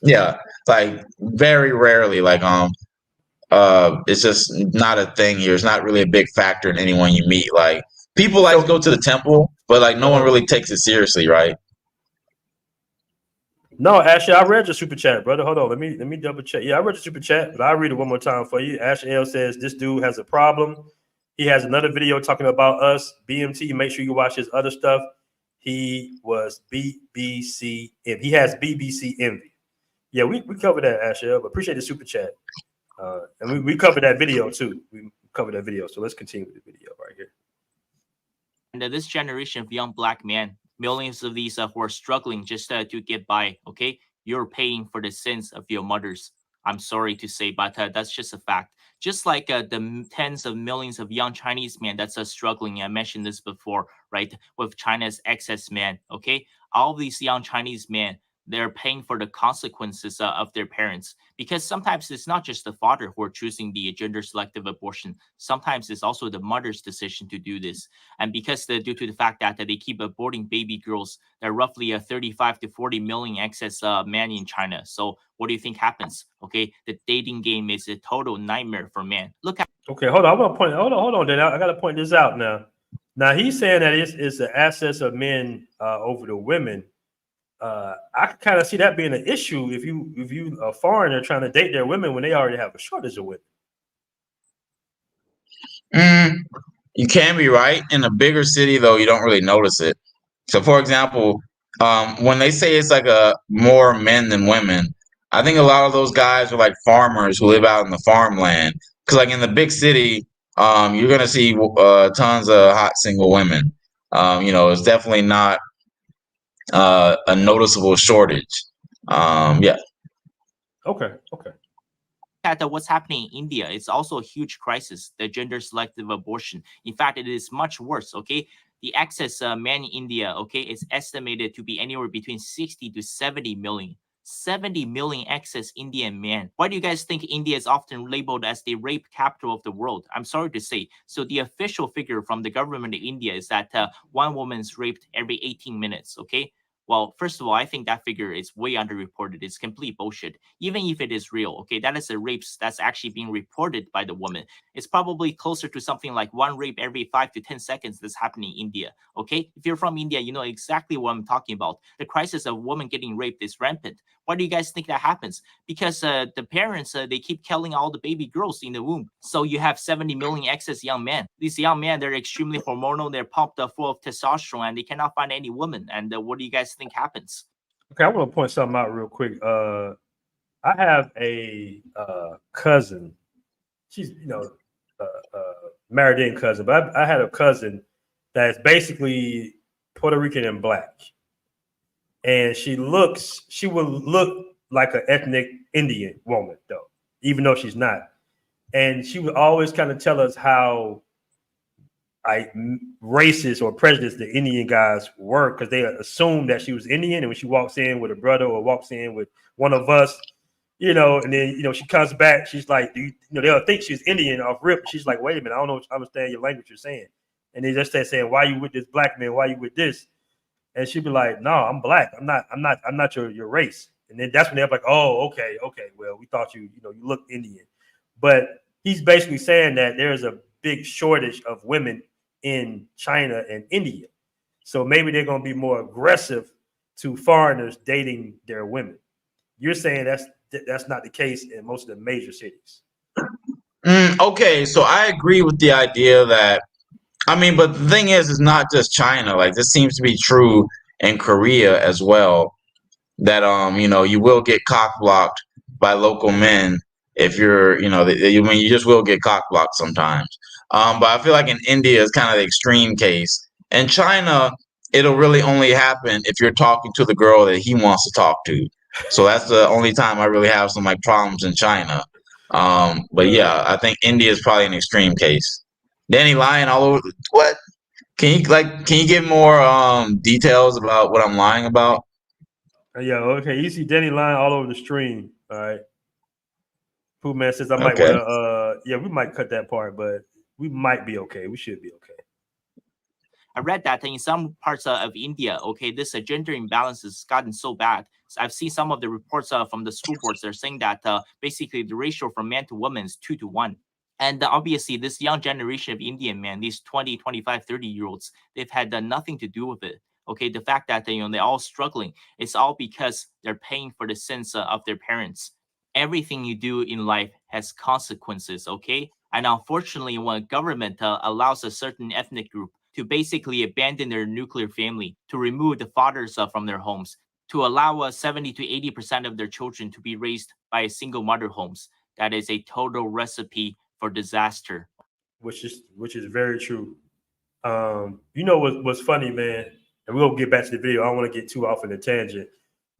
yeah, like very rarely. Like, it's just not a thing here. It's not really a big factor in anyone you meet. Like, people like to go to the temple, but like no one really takes it seriously, right?
No, Ashley, I read your super chat, brother. Hold on, let me double check. Yeah, I read your super chat, but I'll read it one more time for you. Ash L says this dude has a problem. He has another video talking about us. BMT, make sure you watch his other stuff. He was BBC and he has BBC envy. Yeah, we covered that, Ash L, but appreciate the super chat. And we covered that video too. We covered that video. So let's continue with the video right here.
And this generation of young black men, millions of these who are struggling just to get by, okay? You're paying for the sins of your mothers. I'm sorry to say, but that's just a fact. Just like the tens of millions of young Chinese men that's struggling. I mentioned this before, right? With China's excess men, okay? All these young Chinese men, they're paying for the consequences of their parents, because sometimes it's not just the father who are choosing the gender selective abortion. Sometimes it's also the mother's decision to do this. And because due to the fact that they keep aborting baby girls, there are roughly 35 to 40 million excess men in China. So what do you think happens? Okay, the dating game is a total nightmare for men. Look at.
Okay, hold on. I'm gonna point. Hold on. Then I got to point this out now. Now he's saying that it's the access of men over the women. I kind of see that being an issue if you a foreigner trying to date their women when they already have a shortage of women.
You can be right. In a bigger city, though, you don't really notice it. So, for example, when they say it's like a more men than women, I think a lot of those guys are like farmers who live out in the farmland. Because, like in the big city, you're gonna see tons of hot single women. It's definitely not a noticeable shortage. Yeah.
Okay.
At what's happening in India, it's also a huge crisis, the gender selective abortion. In fact, it is much worse, okay? The excess men in India, okay, is estimated to be anywhere between 60 to 70 million. 70 million excess Indian men. Why do you guys think India is often labeled as the rape capital of the world? I'm sorry to say. So the official figure from the government of India is that one woman is raped every 18 minutes, okay? Well, first of all, I think that figure is way underreported. It's complete bullshit. Even if it is real, okay, that is a rape that's actually being reported by the woman. It's probably closer to something like one rape every 5 to 10 seconds that's happening in India. Okay, if you're from India, you know exactly what I'm talking about. The crisis of women getting raped is rampant. Why do you guys think that happens? Because the parents they keep killing all the baby girls in the womb. So you have 70 million excess young men. These young men, they're extremely hormonal. They're pumped full of testosterone, and they cannot find any woman. And what do you guys think happens?
Okay, I want to point something out real quick. I have a cousin. She's married in cousin, but I had a cousin that's basically Puerto Rican and black, and she would look like an ethnic Indian woman though, even though she's not. And she would always kind of tell us how racist or prejudiced the Indian guys were, because they assumed that she was Indian, and when she walks in with a brother or walks in with one of us, and then she comes back, she's like, they'll think she's Indian off rip. She's like, wait a minute, I don't understand your language you're saying. And they just start saying, why you with this black man? Why you with this? And she'd be like, no, I'm black. I'm not your race. And then that's when they're like, oh, okay. Well, we thought you look Indian. But he's basically saying that there's a big shortage of women in China and India. So maybe they're going to be more aggressive to foreigners dating their women. You're saying that's not the case in most of the major cities.
Okay, so I agree with the idea that, but the thing is, it's not just China. Like, this seems to be true in Korea as well. That you will get cock blocked by local men if you're, you just will get cock blocked sometimes. But I feel like in India is kind of the extreme case. In China, it'll really only happen if you're talking to the girl that he wants to talk to. So that's the only time I really have some like problems in China. But yeah, I think India is probably an extreme case. Danny lying all over. What? Can you give more details about what I'm lying about?
Yeah, okay. You see Danny lying all over the stream. All right. Pooh Man says I might
Okay.
want to we might cut that part, but we might be okay. We should be okay.
I read that in some parts of India, okay, this gender imbalance has gotten so bad. So I've seen some of the reports from the school boards. They're saying that basically the ratio from man to woman is 2 to 1. And obviously, this young generation of Indian men, these 20, 25, 30-year-olds, they've had nothing to do with it. Okay, the fact that they're all struggling, it's all because they're paying for the sins of their parents. Everything you do in life has consequences, okay? And unfortunately, when government allows a certain ethnic group to basically abandon their nuclear family, to remove the fathers from their homes, to allow 70 to 80% of their children to be raised by a single mother homes, that is a total recipe for disaster.
Which is very true. What's funny, man, and we'll get back to the video. I don't want to get too off in a tangent,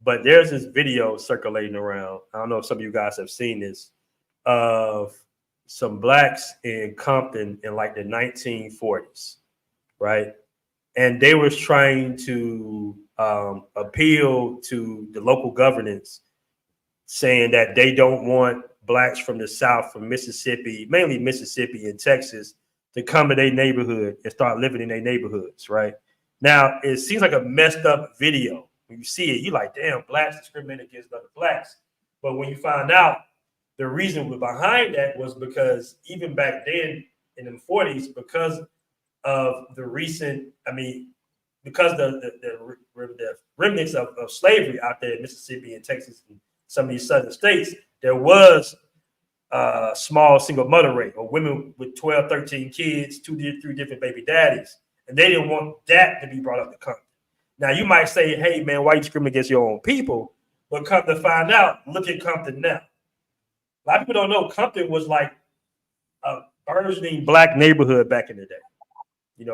but there's this video circulating around. I don't know if some of you guys have seen this, of some blacks in Compton in like the 1940s, right? And they was trying to appeal to the local governance, saying that they don't want blacks from the South, from Mississippi, mainly Mississippi and Texas, to come to their neighborhood and start living in their neighborhoods, right? Now, it seems like a messed up video. When you see it, you're like, damn, blacks discriminate against other blacks. But when you find out the reason behind that was because even back then in the 40s, because of the recent, because the remnants of slavery out there in Mississippi and Texas and some of these southern states, there was a small single mother rate, or women with 12, 13 kids, 2 3 different baby daddies. And they didn't want that to be brought up to Compton. Now, you might say, hey, man, why you discriminate against your own people? But come to find out, look at Compton now. A lot of people don't know Compton was like a burgeoning black neighborhood back in the day.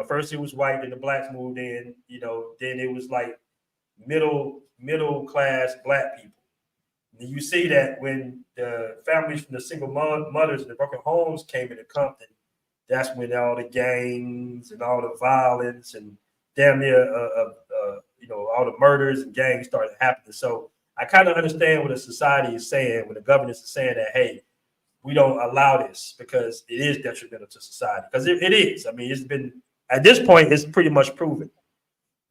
First it was white, then the blacks moved in, then it was like middle class black people. And you see that when the families from the single mothers and the broken homes came into Compton, that's when all the gangs and all the violence and damn near, all the murders and gangs started happening. So I kind of understand what the society is saying when the governance is saying that, hey, we don't allow this because it is detrimental to society. Because it is. It's been, at this point, it's pretty much proven.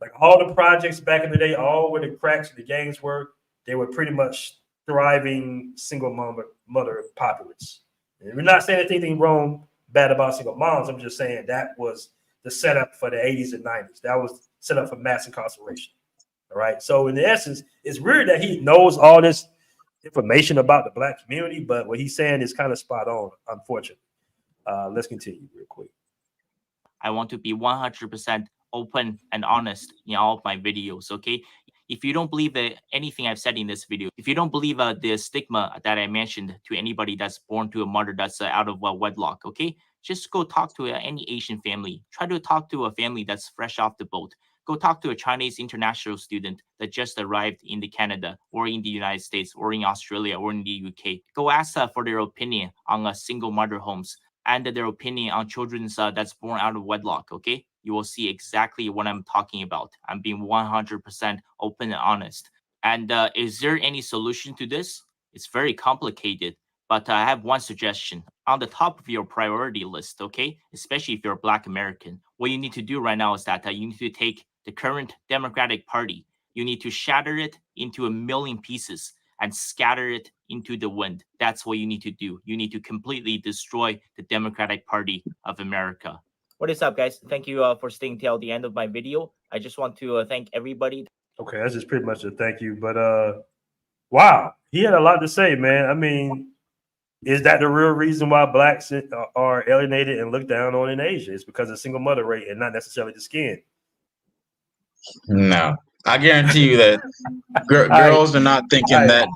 Like all the projects back in the day, all where the cracks and the gangs were, they were pretty much thriving single mother populace. And we're not saying anything wrong, bad about single moms. I'm just saying that was the setup for the 80s and 90s. That was set up for mass incarceration. All right. So in the essence, it's weird that he knows all this information about the black community, but what he's saying is kind of spot on, unfortunately. Let's continue real quick.
I want to be 100% open and honest in all of my videos, okay? If you don't believe anything I've said in this video, if you don't believe the stigma that I mentioned to anybody that's born to a mother that's out of wedlock, okay? Just go talk to any Asian family. Try to talk to a family that's fresh off the boat. Go talk to a Chinese international student that just arrived in the Canada or in the United States or in Australia or in the UK. Go ask for their opinion on single mother homes and their opinion on children that's born out of wedlock, okay? You will see exactly what I'm talking about. I'm being 100% open and honest. And is there any solution to this? It's very complicated, but I have one suggestion. On the top of your priority list, okay, especially if you're a Black American, what you need to do right now is that you need to take the current Democratic Party, you need to shatter it into 1,000,000 pieces and scatter it into the wind. That's what you need to do. You need to completely destroy the Democratic Party of America. What is up, guys? Thank you for staying till the end of my video. I just want to thank everybody.
Okay, that's just pretty much a thank you. But wow, he had a lot to say, man. I mean, is that the real reason why blacks are alienated and looked down on in Asia? It's because of single mother rate and not necessarily the skin.
No, I guarantee you that girls are not thinking that.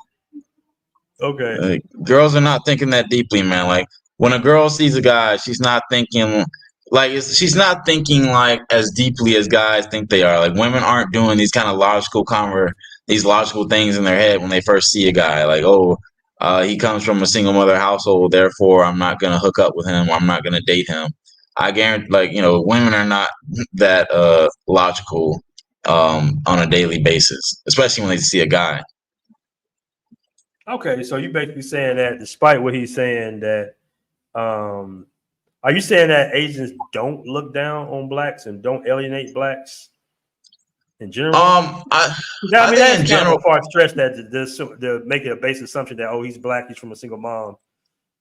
Okay.
Girls are not thinking that deeply, man. Like when a girl sees a guy, she's not thinking she's not thinking like as deeply as guys think they are. Like women aren't doing these kind of these logical things in their head when they first see a guy. Like, oh, he comes from a single mother household, therefore I'm not gonna hook up with him. Or I'm not gonna date him. I guarantee, women are not that logical on a daily basis, especially when they see a guy.
Okay, so you basically saying that despite what he's saying, that are you saying that Asians don't look down on blacks and don't alienate blacks in general?
I
mean,
think
that's
in
kind
general,
of a far stretch that they're making a base assumption that he's black, he's from a single mom.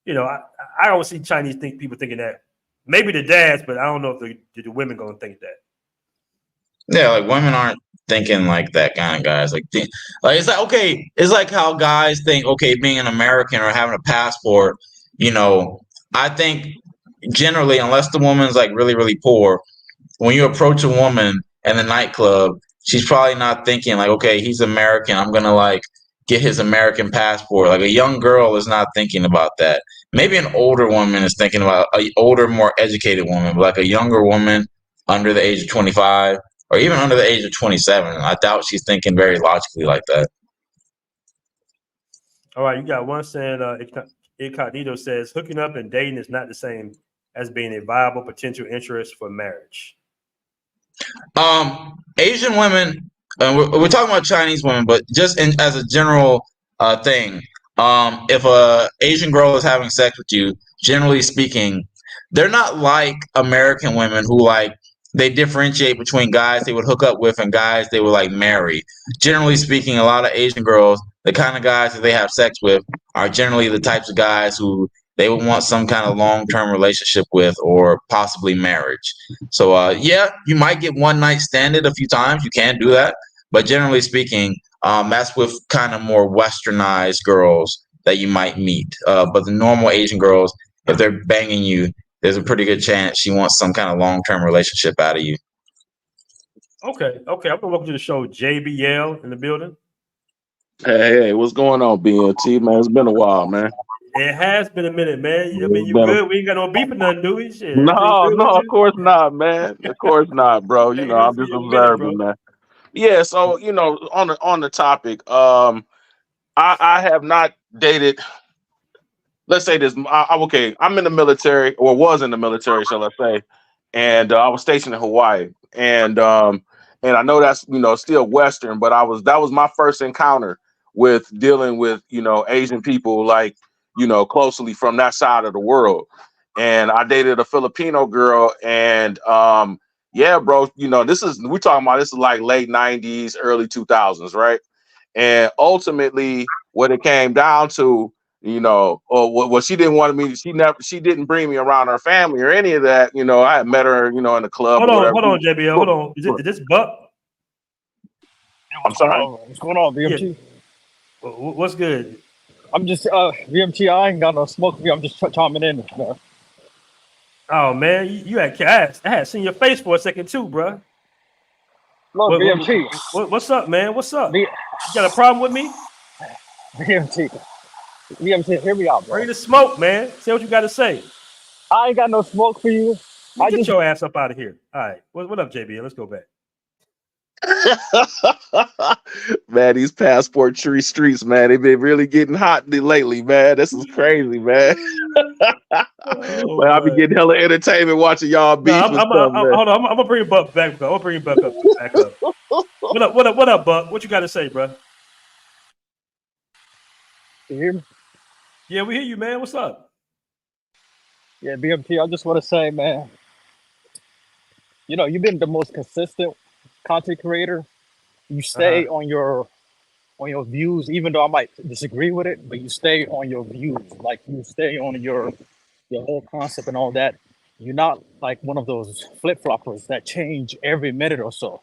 I always see Chinese people thinking that. Maybe the dads, but I don't know if the women gonna think that.
yeah, like women aren't thinking like that kind of guys. Like it's like okay, it's like how guys think. Okay, being an American or having a passport, I think generally, unless the woman's like really really poor, when you approach a woman in the nightclub, she's probably not thinking like, okay, he's American. I'm gonna like get his American passport. Like a young girl is not thinking about that. Maybe an older woman is thinking about an older, more educated woman, but like a younger woman under the age of 25 or even under the age of 27. I doubt she's thinking very logically like that.
All right, you got one saying Incognito says hooking up and dating is not the same as being a viable potential interest for marriage.
Asian women, we're talking about Chinese women, but just as a general thing, if a Asian girl is having sex with you, generally speaking, they're not like American women who like they differentiate between guys they would hook up with and guys they would like marry. Generally speaking, a lot of Asian girls, the kind of guys that they have sex with, are generally the types of guys who they would want some kind of long-term relationship with or possibly marriage. So yeah, you might get one night standed a few times. You can do that, but generally speaking, that's with kind of more westernized girls that you might meet. But the normal Asian girls, if they're banging you, there's a pretty good chance she wants some kind of long-term relationship out of you.
Okay. I'm gonna welcome to the show JBL in the building.
Hey, what's going on, BNT, man? It's been a while, man.
It has been a minute, man. I mean, you good? We ain't got no beef or nothing, do we? Shit,
No, of course not, man. Of course not, bro. I'm just observing, man. Yeah, so on the topic, I have not dated. Let's say this. Okay, I'm in the military, or was in the military, shall I say? And I was stationed in Hawaii, and I know that's still Western, but that was my first encounter with dealing with Asian people like closely from that side of the world. And I dated a Filipino girl, and yeah, bro. You know, we're talking about this is like late '90s, early 2000s, right? And ultimately, what it came down to, you know, or what she didn't want me. She didn't bring me around her family or any of that. You know, I had met her, you know, in the club or whatever.
Hold on, JBL. Hold on. Is this Buck?
I'm sorry.
What's going on,
Yeah.
BMT?
What's good?
I'm just BMT. I ain't got no smoke for you. I'm just chiming in. Man.
Oh man, you had I had seen your face for a second too, bro.
Look, BMT.
What's up, man? What's up?
B,
You got a problem with me?
BMT. Hear me out,
Bring
bro.
the smoke, man. Say what you got to say.
I ain't got no smoke for you.
Man,
I
get
just
your ass up out of here. All right. What up, JBL? Let's go back.
Man, these passport tree streets, man, they've been really getting hot lately, man. This is crazy, man.
Oh,
Well, I be
man.
getting hella entertainment watching y'all
No,
beef and stuff, man.
hold on. I'm gonna bring Buck back. I'm gonna bring Buck up. Back up. What up, Buck? What you got to say, bro?
you hear me.
Yeah, we hear you, man. What's up?
Yeah, BMT. I just want to say, man. You know, you've been the most consistent content creator. You stay on your views, even though I might disagree with it, but you stay on your views. Like you stay on your whole concept and all that. You're not like one of those flip floppers that change every minute or so.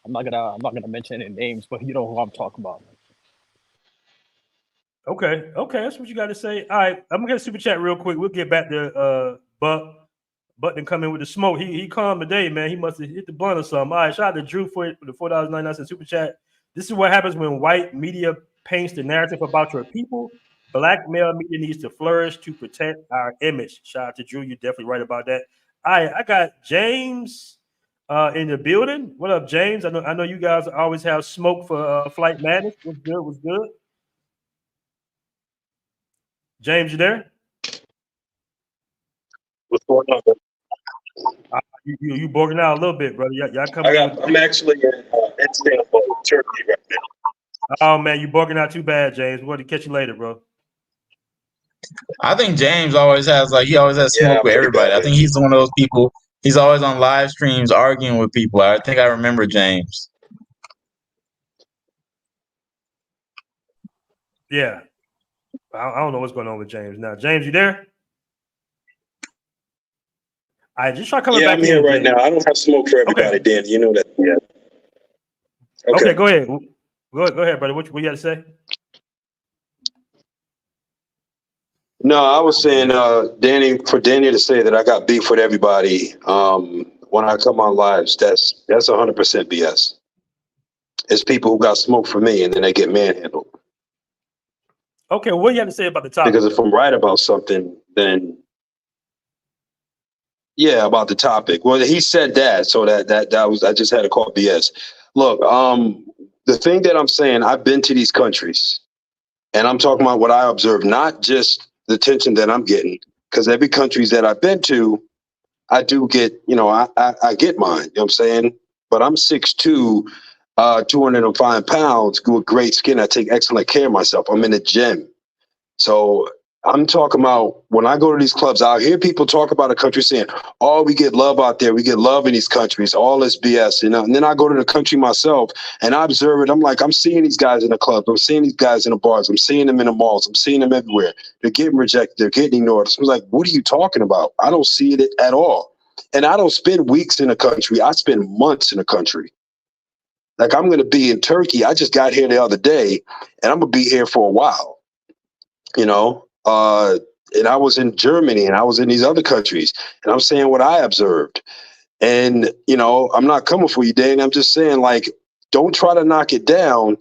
I'm not gonna mention any names, but you know who I'm talking about.
Okay, that's what you got to say. All right, I'm gonna get a super chat real quick. We'll get back to Buck. Buck didn't come in with the smoke. He calm today, man. He must have hit the blunt or something. All right, shout out to Drew for the $4.99 super chat. This is what happens when white media paints the narrative about your people. Black male media needs to flourish to protect our image. Shout out to Drew. You're definitely right about that. All right, I got James in the building. What up, James? I know you guys always have smoke for Flight Madness. What's good? What's good? James, you there?
What's going on?
You borging out a little bit, brother. Y'all coming in.
I'm actually in Istanbul, Turkey right now.
Oh man, you borging out too bad, James. We're going to catch you later, bro.
I think James always has smoke with everybody. I think he's one of those people. He's always on live streams arguing with people. I think I remember James.
Yeah, I don't know what's going on with James now. James, you there? I just try coming back
I'm here
in,
right
James.
now. I don't have smoke for everybody, Dan. You know that. Yeah.
Okay, go ahead. Go ahead, brother. What you got to say?
No, I was saying, for Danny to say that I got beef with everybody when I come on lives, that's 100% BS. It's people who got smoke for me and then they get manhandled.
Okay, what you have to say about the topic?
Because if I'm right about something, then yeah, about the topic. Well, he said that, so that was I just had to call BS. Look, the thing that I'm saying, I've been to these countries, and I'm talking about what I observed, not just the attention that I'm getting, because every countries that I've been to, I do get, I get mine. You know what I'm saying? But I'm 6'2", 205 pounds, with great skin. I take excellent care of myself. I'm in the gym. So I'm talking about when I go to these clubs, I hear people talk about a country saying, oh, we get love out there. We get love in these countries. All this BS. And then I go to the country myself and I observe it. I'm like, I'm seeing these guys in the clubs. I'm seeing these guys in the bars. I'm seeing them in the malls. I'm seeing them everywhere. They're getting rejected. They're getting ignored. So I was like, what are you talking about? I don't see it at all. And I don't spend weeks in a country. I spend months in a country. Like I'm going to be in Turkey. I just got here the other day and I'm going to be here for a while. And I was in Germany and I was in these other countries and I'm saying what I observed. And, I'm not coming for you, Dan. I'm just saying, like, don't try to knock it down.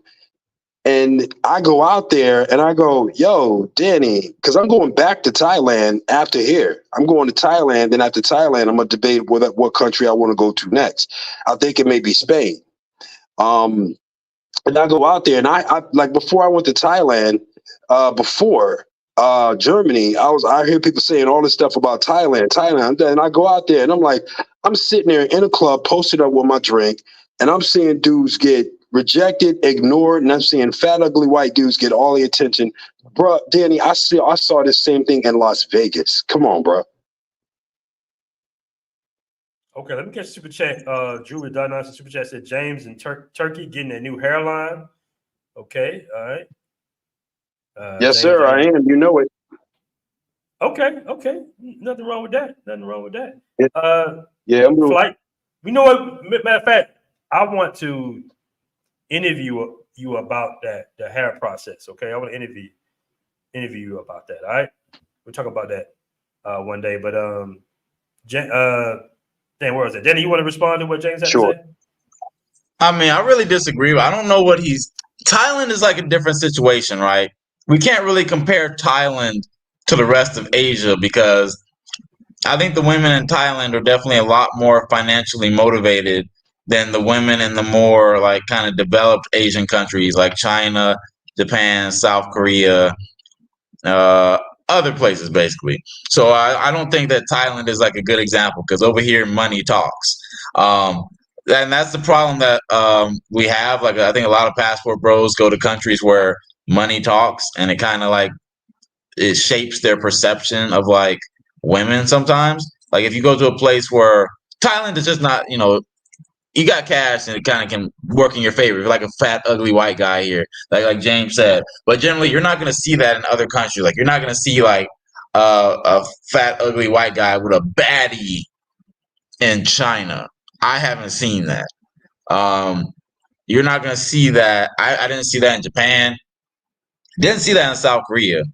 And I go out there and I go, yo, Danny, because I'm going back to Thailand after here. I'm going to Thailand. And after Thailand, I'm going to debate what country I want to go to next. I think it may be Spain. And I go out there and I like before I went to Thailand, before Germany, I hear people saying all this stuff about Thailand, and I go out there and I'm like, I'm sitting there in a club, posted up with my drink, and I'm seeing dudes get rejected, ignored, and I'm seeing fat, ugly white dudes get all the attention. Bruh, Danny, I saw this same thing in Las Vegas. Come on, bro.
Okay, let me catch super chat. Julie Dunn super chat said James and Turkey getting a new hairline. Okay, all right.
Yes,
James,
sir. I am. You know it.
Okay. Nothing wrong with that.
Yeah, yeah, I'm doing.
Flight. You know what? Matter of fact, I want to interview you about the hair process. Okay, I want to interview you about that. All right, we'll talk about that one day. But where was it? Danny, you want to respond to what James had to
Sure.
say?
I mean, I really disagree. I don't know what he's. Thailand is like a different situation, right? We can't really compare Thailand to the rest of Asia because I think the women in Thailand are definitely a lot more financially motivated than the women in the more like kind of developed Asian countries like China, Japan, South Korea, uh, other places basically. So I don't think that Thailand is like a good example because over here money talks. Um, and that's the problem that we have. Like I think a lot of passport bros go to countries where money talks, and it kind of like it shapes their perception of like women sometimes. Like if you go to a place where Thailand is just not, you got cash and it kind of can work in your favor. If you're like a fat, ugly white guy here, like James said. But generally, you're not going to see that in other countries. Like you're not going to see like a fat, ugly white guy with a baddie in China. I haven't seen that. Um, you're not going to see that. I didn't see that in Japan. Didn't see that in South Korea.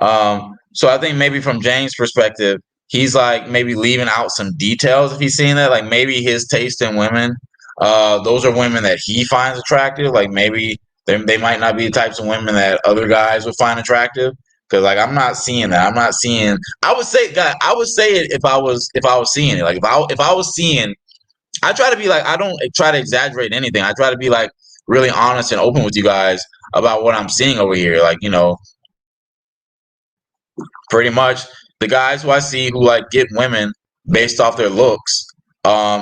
So I think maybe from James' perspective, he's like maybe leaving out some details if he's seeing that. Like maybe his taste in women, those are women that he finds attractive. Like maybe they might not be the types of women that other guys would find attractive. Cause like I'm not seeing that. I'm not seeing. I would say, God, I would say it if I was seeing it. Like if I was seeing, I try to be like I don't try to exaggerate anything. I try to be like really honest and open with you guys about what I'm seeing over here. Like pretty much the guys who I see who like get women based off their looks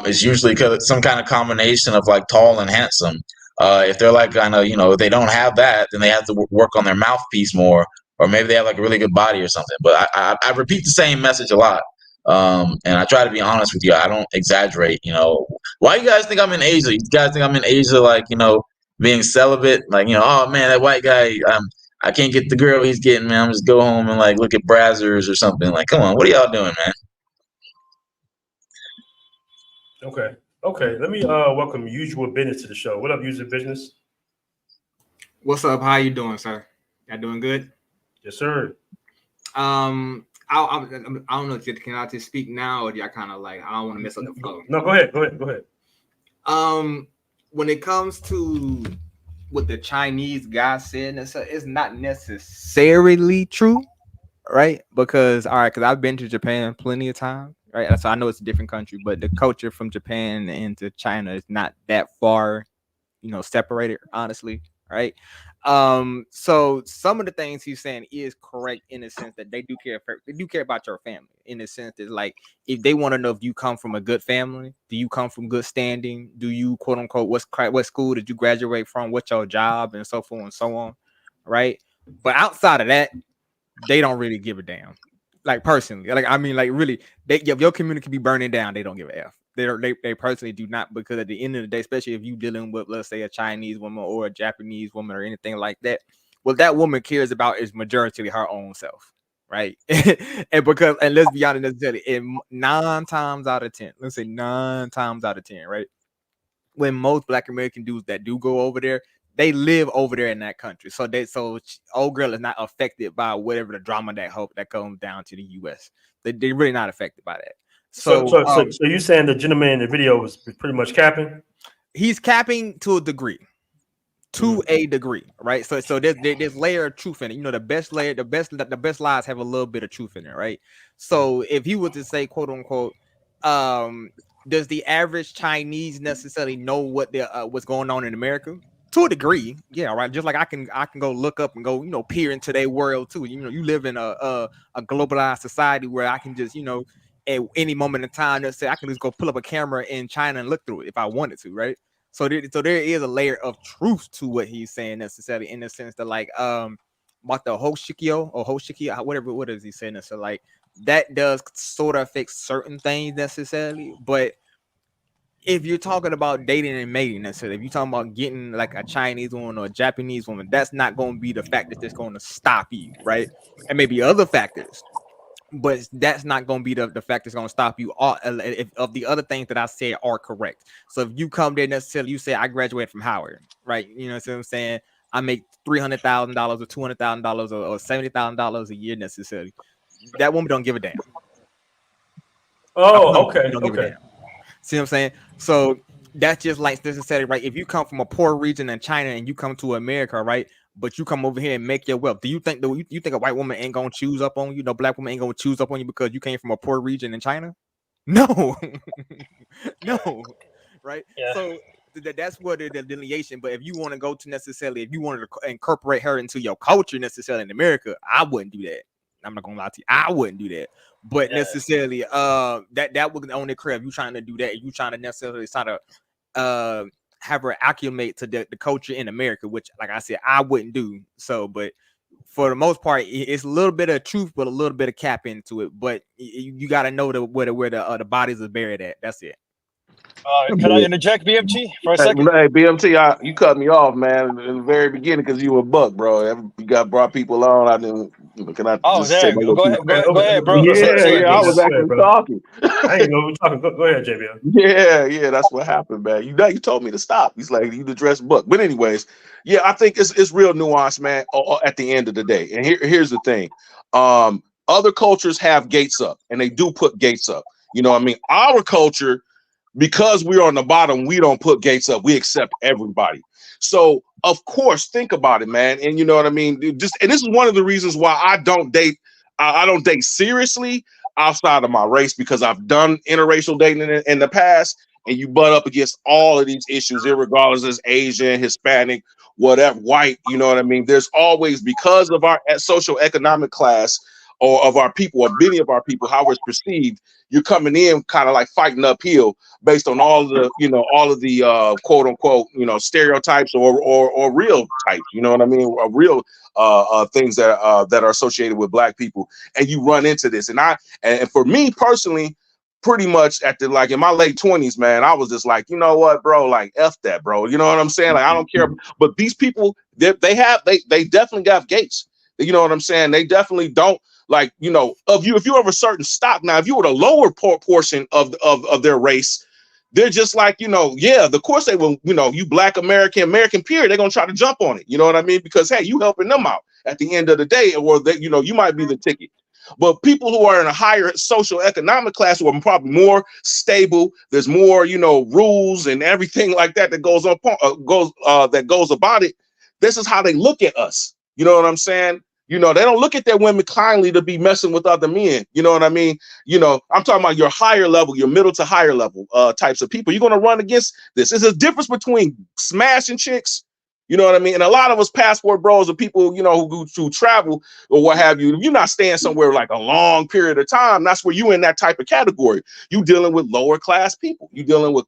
is usually some kind of combination of like tall and handsome. If they're like kind of if they don't have that, then they have to work on their mouthpiece more, or maybe they have like a really good body or something. But I repeat the same message a lot, and I try to be honest with you. I don't exaggerate. Why you guys think I'm in Asia? You guys think I'm in Asia like being celibate? Like oh man, that white guy. I can't get the girl he's getting, man. I'm just go home and like look at Brazzers or something. Like, come on, what are y'all doing, man?
Okay. Let me welcome Usual Business to the show. What up, Usual Business?
What's up? How you doing, sir? Y'all doing good?
Yes, sir.
I don't know if you can I just speak now, or y'all kind of like I don't want to mess up the flow.
No, go ahead.
When it comes to what the Chinese guy said, it's not necessarily true, right? Because I've been to Japan plenty of times, right? So I know it's a different country, but the culture from Japan into China is not that far, separated, honestly, right? So some of the things he's saying is correct in the sense that they do care about your family, in the sense that like if they want to know if you come from a good family, do you come from good standing, do you quote unquote what school did you graduate from, what's your job, and so forth and so on, right? But outside of that, they don't really give a damn. Like personally, like I mean, like really, if your community can be burning down, they don't give a f. They personally do not, because at the end of the day, especially if you're dealing with, let's say, a Chinese woman or a Japanese woman or anything like that, what that woman cares about is majority her own self, right? and let's be honest, necessarily, 9 times out of 10, let's say 9 times out of 10, right? When most Black American dudes that do go over there, they live over there in that country, so old girl is not affected by whatever the drama that comes down to the U.S. They're really not affected by that.
So you saying the gentleman in the video was pretty much capping?
He's capping to a degree. A degree, right? So there's layer of truth in it. The best lies have a little bit of truth in it, right? So if he was to say, quote unquote, does the average Chinese necessarily know what's going on in America? To a degree, yeah, right. Just like I can go look up and go, peer into their world too. You live in a globalized society where I can just, at any moment in time, let's say I can just go pull up a camera in China and look through it if I wanted to, right? So there is a layer of truth to what he's saying necessarily, in the sense that like about the Hoshikyo, what is he saying? So like that does sort of affect certain things necessarily, but if you're talking about dating and mating, necessarily, if you're talking about getting like a Chinese woman or a Japanese woman, that's not going to be the factor that's going to stop you, right? And maybe other factors, but that's not going to be the fact that's going to stop you. All if of the other things that I said are correct. So if you come there necessarily, you say I graduated from Howard, right? You know what I'm saying? I make $300,000 or $200,000 or $70,000 a year necessarily. That woman don't give a damn.
Oh, okay,
Don't give a
okay.
damn. See what I'm saying? So that's just like necessarily, right? If you come from a poor region in China and you come to America, right? But you come over here and make your wealth. Do you think you think a white woman ain't gonna choose up on you? No, black woman ain't gonna choose up on you because you came from a poor region in China? No, no, right?
Yeah.
So that's what the delineation. But if you want to go to necessarily, if you wanted to incorporate her into your culture necessarily in America, I wouldn't do that. I'm not gonna lie to you, I wouldn't do that. But necessarily, that would only occur if you trying to do that. If you trying to necessarily try to have her acclimate to the culture in America, which, like I said, I wouldn't do. So, but for the most part, it's a little bit of truth, but a little bit of cap into it. But you got to know where the bodies are buried at. That's it.
Can I interject, BMT, for a second?
Hey, BMT, you cut me off, man, in the very beginning because you were a buck, bro. You got brought people on. I didn't. Can I just say my little
go
piece?
ahead, go ahead, bro.
Yeah, I was actually talking.
I ain't know we're talking. Go ahead, JBL.
Yeah, that's what happened, man. You told me to stop. He's like, you address book. But anyways, yeah, I think it's real nuance, man, at the end of the day. And here's the thing. Other cultures have gates up, and they do put gates up. You know what I mean? Our culture, because we're on the bottom, we don't put gates up. We accept everybody. So, of course, think about it, man. And you know what I mean? And this is one of the reasons why I don't date. I don't date seriously outside of my race, because I've done interracial dating in the past, and you butt up against all of these issues, irregardless as Asian, Hispanic, whatever, white. You know what I mean? There's always, because of our social economic class, or of our people, or many of our people, how it's perceived, you're coming in kind of like fighting uphill based on all of the quote unquote, stereotypes or real types, you know what I mean? Or real things that are associated with black people. And you run into this. And for me personally, pretty much in my late 20s, man, I was just like, you know what, bro, like F that, bro. You know what I'm saying? Like, I don't care. But these people, they definitely got gates. You know what I'm saying? They definitely don't. Like, if you're of a certain stock, now, if you were the lower portion of their race, they're just like, of course they will, you black American period, they're going to try to jump on it. You know what I mean? Because, hey, you helping them out at the end of the day, or that, you might be the ticket. But people who are in a higher social economic class, who are probably more stable, there's more, rules and everything like that goes about it. This is how they look at us. You know what I'm saying? They don't look at their women kindly to be messing with other men. You know what I mean? I'm talking about your higher level, your middle to higher level types of people. You're going to run against this. There's a difference between smashing chicks. You know what I mean? And a lot of us passport bros are people, who travel or what have you. You're not staying somewhere like a long period of time. That's where you in that type of category. You dealing with lower class people. You dealing with,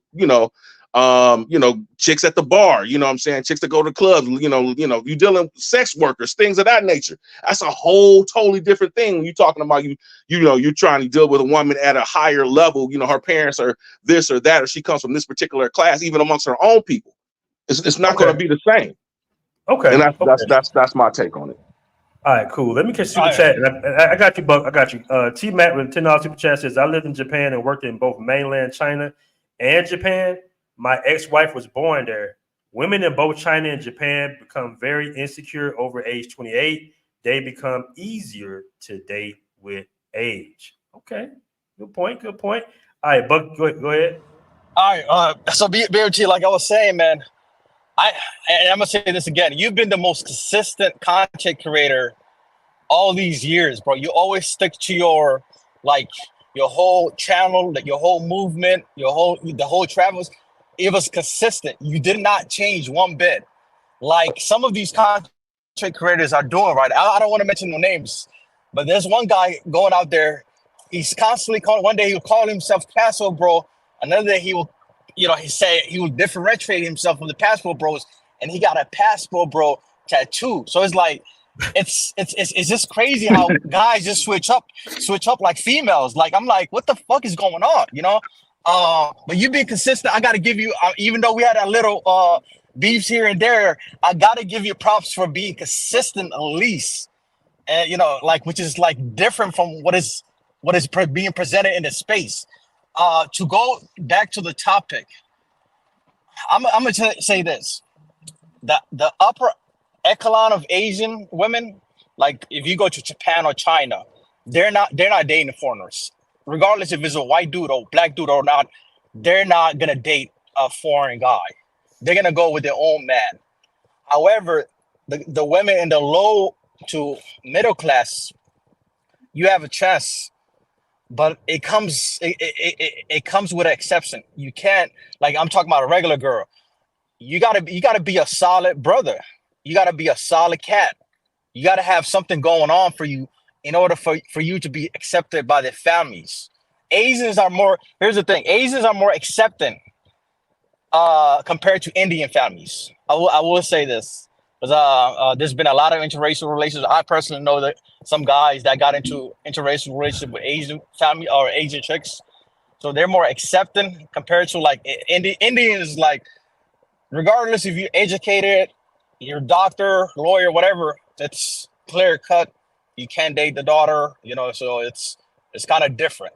chicks at the bar, you know what I'm saying? Chicks that go to clubs, you dealing with sex workers, things of that nature. That's a whole totally different thing when you're talking about you're trying to deal with a woman at a higher level, her parents are this or that, or she comes from this particular class, even amongst her own people. It's not going to be the same.
Okay.
And that's my take on it.
All right, cool. Let me catch super chat. I got you, Buck. I got you. T Matt with $10 super chat says, I lived in Japan and worked in both mainland China and Japan. My ex-wife was born there. Women in both China and Japan become very insecure over age 28. They become easier to date with age. Okay. Good point. All right, Buck, go ahead.
All right. So BMT, like I was saying, man, I'm gonna say this again. You've been the most consistent content creator all these years, bro. You always stick to your whole channel, your whole movement, the whole travels. It was consistent. You did not change one bit. Like some of these content creators are doing right. I don't want to mention no names, but there's one guy going out there. He's constantly calling. One day he'll call himself Passport Bro. Another day he will, he say he will differentiate himself from the Passport Bros, and he got a Passport Bro tattoo. So it's like, it's just crazy how guys just switch up like females. Like I'm like, what the fuck is going on? But you being consistent, I got to give you, even though we had a little beefs here and there, I got to give you props for being consistent at least. And like, which is like different from what is being presented in the space. To go back to the topic, I'm gonna say this: the upper echelon of Asian women, like if you go to Japan or China, they're not dating foreigners, regardless if it's a white dude or black dude or not. They're not gonna date a foreign guy. They're gonna go with their own man. However, the women in the low to middle class, you have a chance, but it comes with an exception. You can't, like, I'm talking about a regular girl. You gotta be a solid brother. You gotta be a solid cat. You gotta have something going on for you in order for you to be accepted by their families. Asians are more. Here's the thing: Asians are more accepting compared to Indian families. I will say this because there's been a lot of interracial relations. I personally know that some guys that got into interracial relationship with Asian family or Asian chicks, so they're more accepting compared to like Indians. Like, regardless if you're educated, you're a doctor, lawyer, whatever, it's clear cut. You can't date the daughter, so it's kind of different.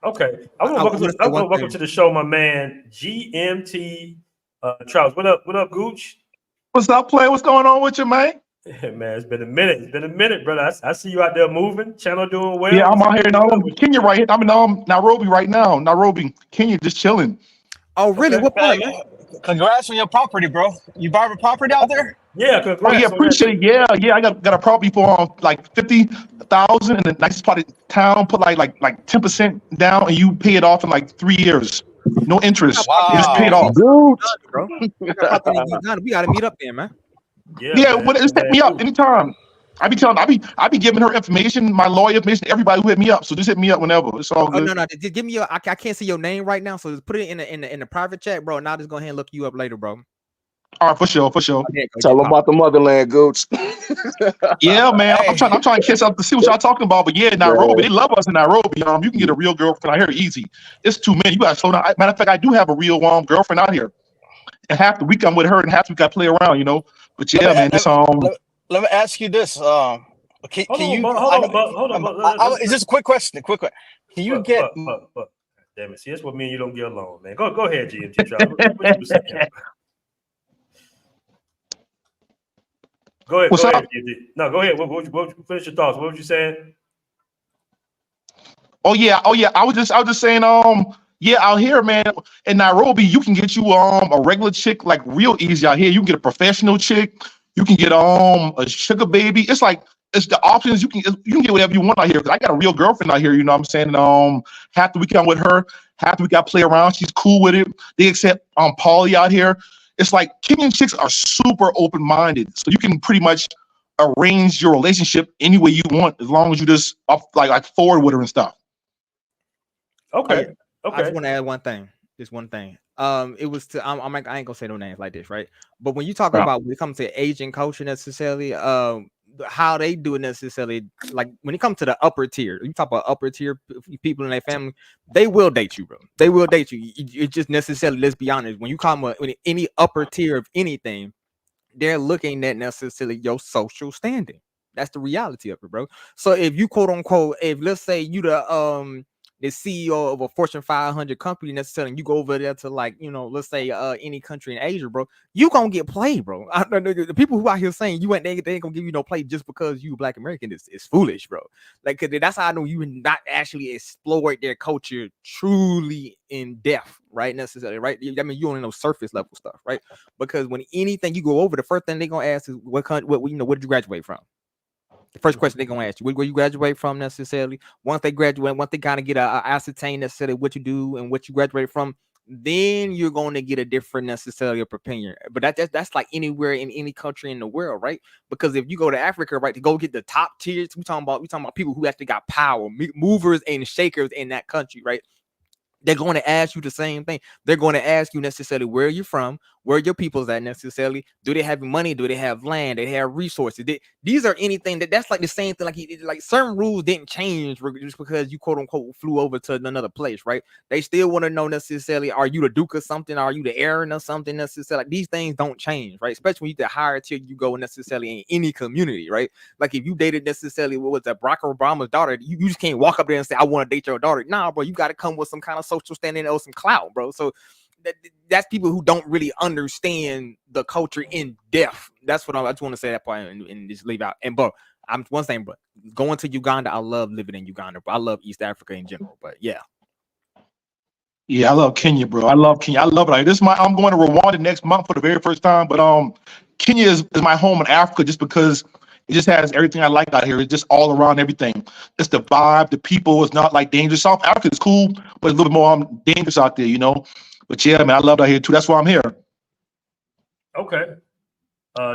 Okay, I want to welcome to the show my man GMT Charles. What up, Gooch?
What's up, play? What's going on with you, man?
Yeah, man, it's been a minute. It's been a minute, brother. I see you out there moving. Channel doing well.
Yeah, I'm out here now. Kenya right here. I'm in Nairobi right now. Nairobi, Kenya, just chilling.
Oh, really?
Okay.
What part, man?
Congrats on your property, bro. You bought a property out there?
Yeah, congrats.
Oh yeah, appreciate it. Yeah. I got a property for like 50,000 in the nicest part of town. Put like 10% down, and you pay it off in like 3 years. No interest.
Wow.
You just pay it off.
Dude, bro. We gotta meet up there, man.
Yeah, just hit me up anytime. I be giving her information, my lawyer information, everybody who hit me up. So just hit me up whenever. It's all good.
Oh, no, just give me your. I can't see your name right now, so just put it in the private chat, bro. And I'll just go ahead and look you up later, bro.
All right, for sure.
Tell them about the motherland, Gooch.
Yeah, man. I'm trying to catch up to see what y'all talking about. But yeah, Nairobi, they love us in Nairobi. You can get a real girlfriend out here easy. It's too many. You gotta slow down. Matter of fact, I do have a real girlfriend out here. And half the week I'm with her, and half the week I play around. But yeah, man.
Let me ask you this. Hold on. It's just a quick question. Can you get?
Damn it! See, that's what me and you don't get along, man. Go ahead, GMT. What you were saying? Go ahead.
What's
go
up?
ahead, GMT. No, go ahead. What finish your thoughts? What were you saying?
Oh yeah. I was just saying. Yeah, out here, man, in Nairobi, you can get you a regular chick like real easy out here. You can get a professional chick. You can get a sugar baby. It's the options. You can get whatever you want out here. Cause I got a real girlfriend out here. You know what I'm saying? Half the week I'm with her. Half the week I play around. She's cool with it. They accept poly out here. It's like Kenyan chicks are super open-minded, so you can pretty much arrange your relationship any way you want as long as you just like forward with her and stuff.
Okay.
I just want to add one thing. Just one thing. It was to I ain't gonna say no names like this, right? But when you talk about when it comes to Asian culture necessarily, how they do it necessarily, like when it comes to the upper tier, you talk about upper tier people in their family, they will date you, bro. They will date you. It just necessarily, let's be honest, when you come with any upper tier of anything, they're looking at necessarily your social standing. That's the reality of it, bro. So if you quote unquote, if let's say you the CEO of a Fortune 500 company necessarily, and you go over there to let's say any country in Asia, bro, you gonna get played, bro. The people who out here saying they ain't gonna give you no play just because you Black American is foolish, bro. Like, cause that's how I know you not actually explored their culture truly in depth, right? Necessarily, right? I mean, you only know surface level stuff, right? Because when anything you go over, the first thing they gonna ask is what country, what did you graduate from? The first question they're gonna ask you, where you graduate from necessarily. Once they graduate, once they kind of get a ascertain necessarily what you do and what you graduate from, then you're going to get a different necessarily opinion. But that's like anywhere in any country in the world, right? Because if you go to Africa, right, to go get the top tiers, we talking about people who actually got power, movers and shakers in that country, right? They're going to ask you the same thing. They're going to ask you necessarily where you're from, Where your people's at necessarily? Do they have money? Do they have land? Do they have resources? These are anything that's like the same thing. Like certain rules didn't change just because you quote unquote flew over to another place, right? They still want to know necessarily, are you the Duke of something? Are you the Aaron or something necessarily? Like, these things don't change, right? Especially when you the higher tier you go necessarily in any community, right? Like if you dated necessarily what was that Barack Obama's daughter, you just can't walk up there and say, I want to date your daughter. Nah, bro, you got to come with some kind of social standing or some clout, bro. So that's people who don't really understand the culture in depth. That's what I just want to say that part and just leave out. And bro, I'm one thing, but going to Uganda, I love living in Uganda, but I love East Africa in general. But yeah.
Yeah, I love Kenya, bro. I love Kenya. I love it. Like, I'm going to Rwanda next month for the very first time. But Kenya is my home in Africa just because it just has everything I like out here. It's just all around everything. It's the vibe, the people. It's not like dangerous. South Africa is cool, but it's a little bit more dangerous out there, you know. But yeah, man, I love it out here too. That's why I'm here.
Okay.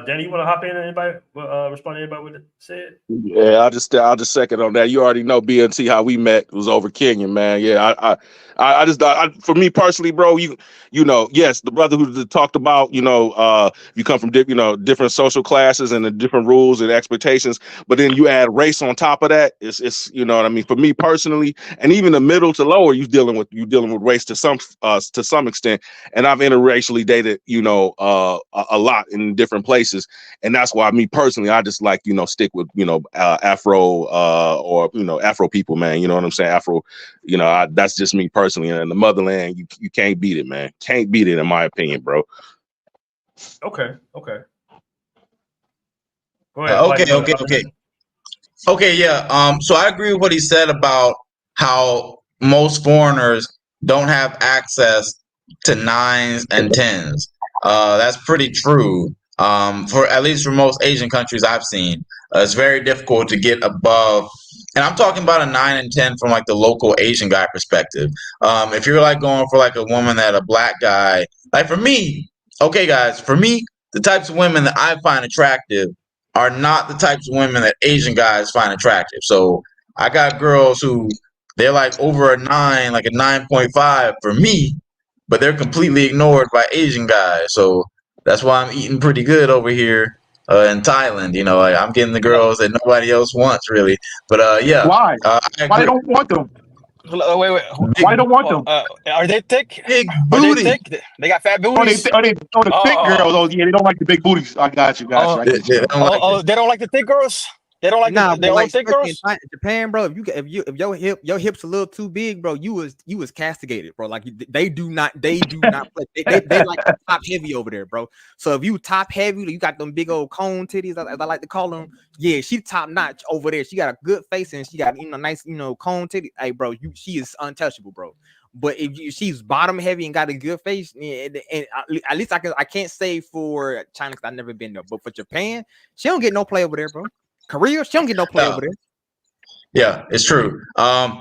Danny, you want to hop in? Anybody respond to anybody with it said?
Yeah, I'll just second on that. You already know BNT how we met. It was over Kenya, man. Yeah, I just for me personally, bro, you know, yes, the brother who talked about, you come from different social classes and the different rules and expectations, but then you add race on top of that. It's you know what I mean. For me personally, and even the middle to lower, you dealing with race to some extent. And I've interracially dated, a lot in different places, and that's why me personally, I just like stick with Afro or Afro people, man. You know what I'm saying? Afro, that's just me personally. And in the motherland, you can't beat it, man. Can't beat it, in my opinion, bro.
Okay. Go ahead.
Okay, yeah. So I agree with what he said about how most foreigners don't have access to 9s and 10s. That's pretty true. For at least for most Asian countries I've seen, it's very difficult to get above. And I'm talking about a 9 and 10 from like the local Asian guy perspective. If you're like going for like a woman that a black guy, like for me, okay, guys, for me, the types of women that I find attractive are not the types of women that Asian guys find attractive. So I got girls who they're like over a 9, like a 9.5 for me, but they're completely ignored by Asian guys. So that's why I'm eating pretty good over here in Thailand. Like I'm getting the girls that nobody else wants really. But yeah,
Why?
I
Why they
agree.
don't want them?
Wait.
Why they don't want them?
Are they thick?
Big
Are they
booty.
thick? They got fat
Oh,
booties.
they the thick girls. Oh, yeah, they don't like the big booties. I got you. I get you.
They don't like it.
They don't like the thick girls. They don't like
Nah,
their
bro,
own
like
thick
especially
girls.
in Japan, bro. If your hips a little too big, bro, you was castigated, bro. Like they do not play. They like top heavy over there, bro. So if you top heavy, you got them big old cone titties, as I like to call them. Yeah, she top notch over there. She got a good face and she got nice cone titty. Hey, bro, she is untouchable, bro. But if she's bottom heavy and got a good face, and at least I can't say for China because I've never been there, but for Japan, she don't get no play over there, bro. Korea, she don't get no play over there.
Yeah, it's true.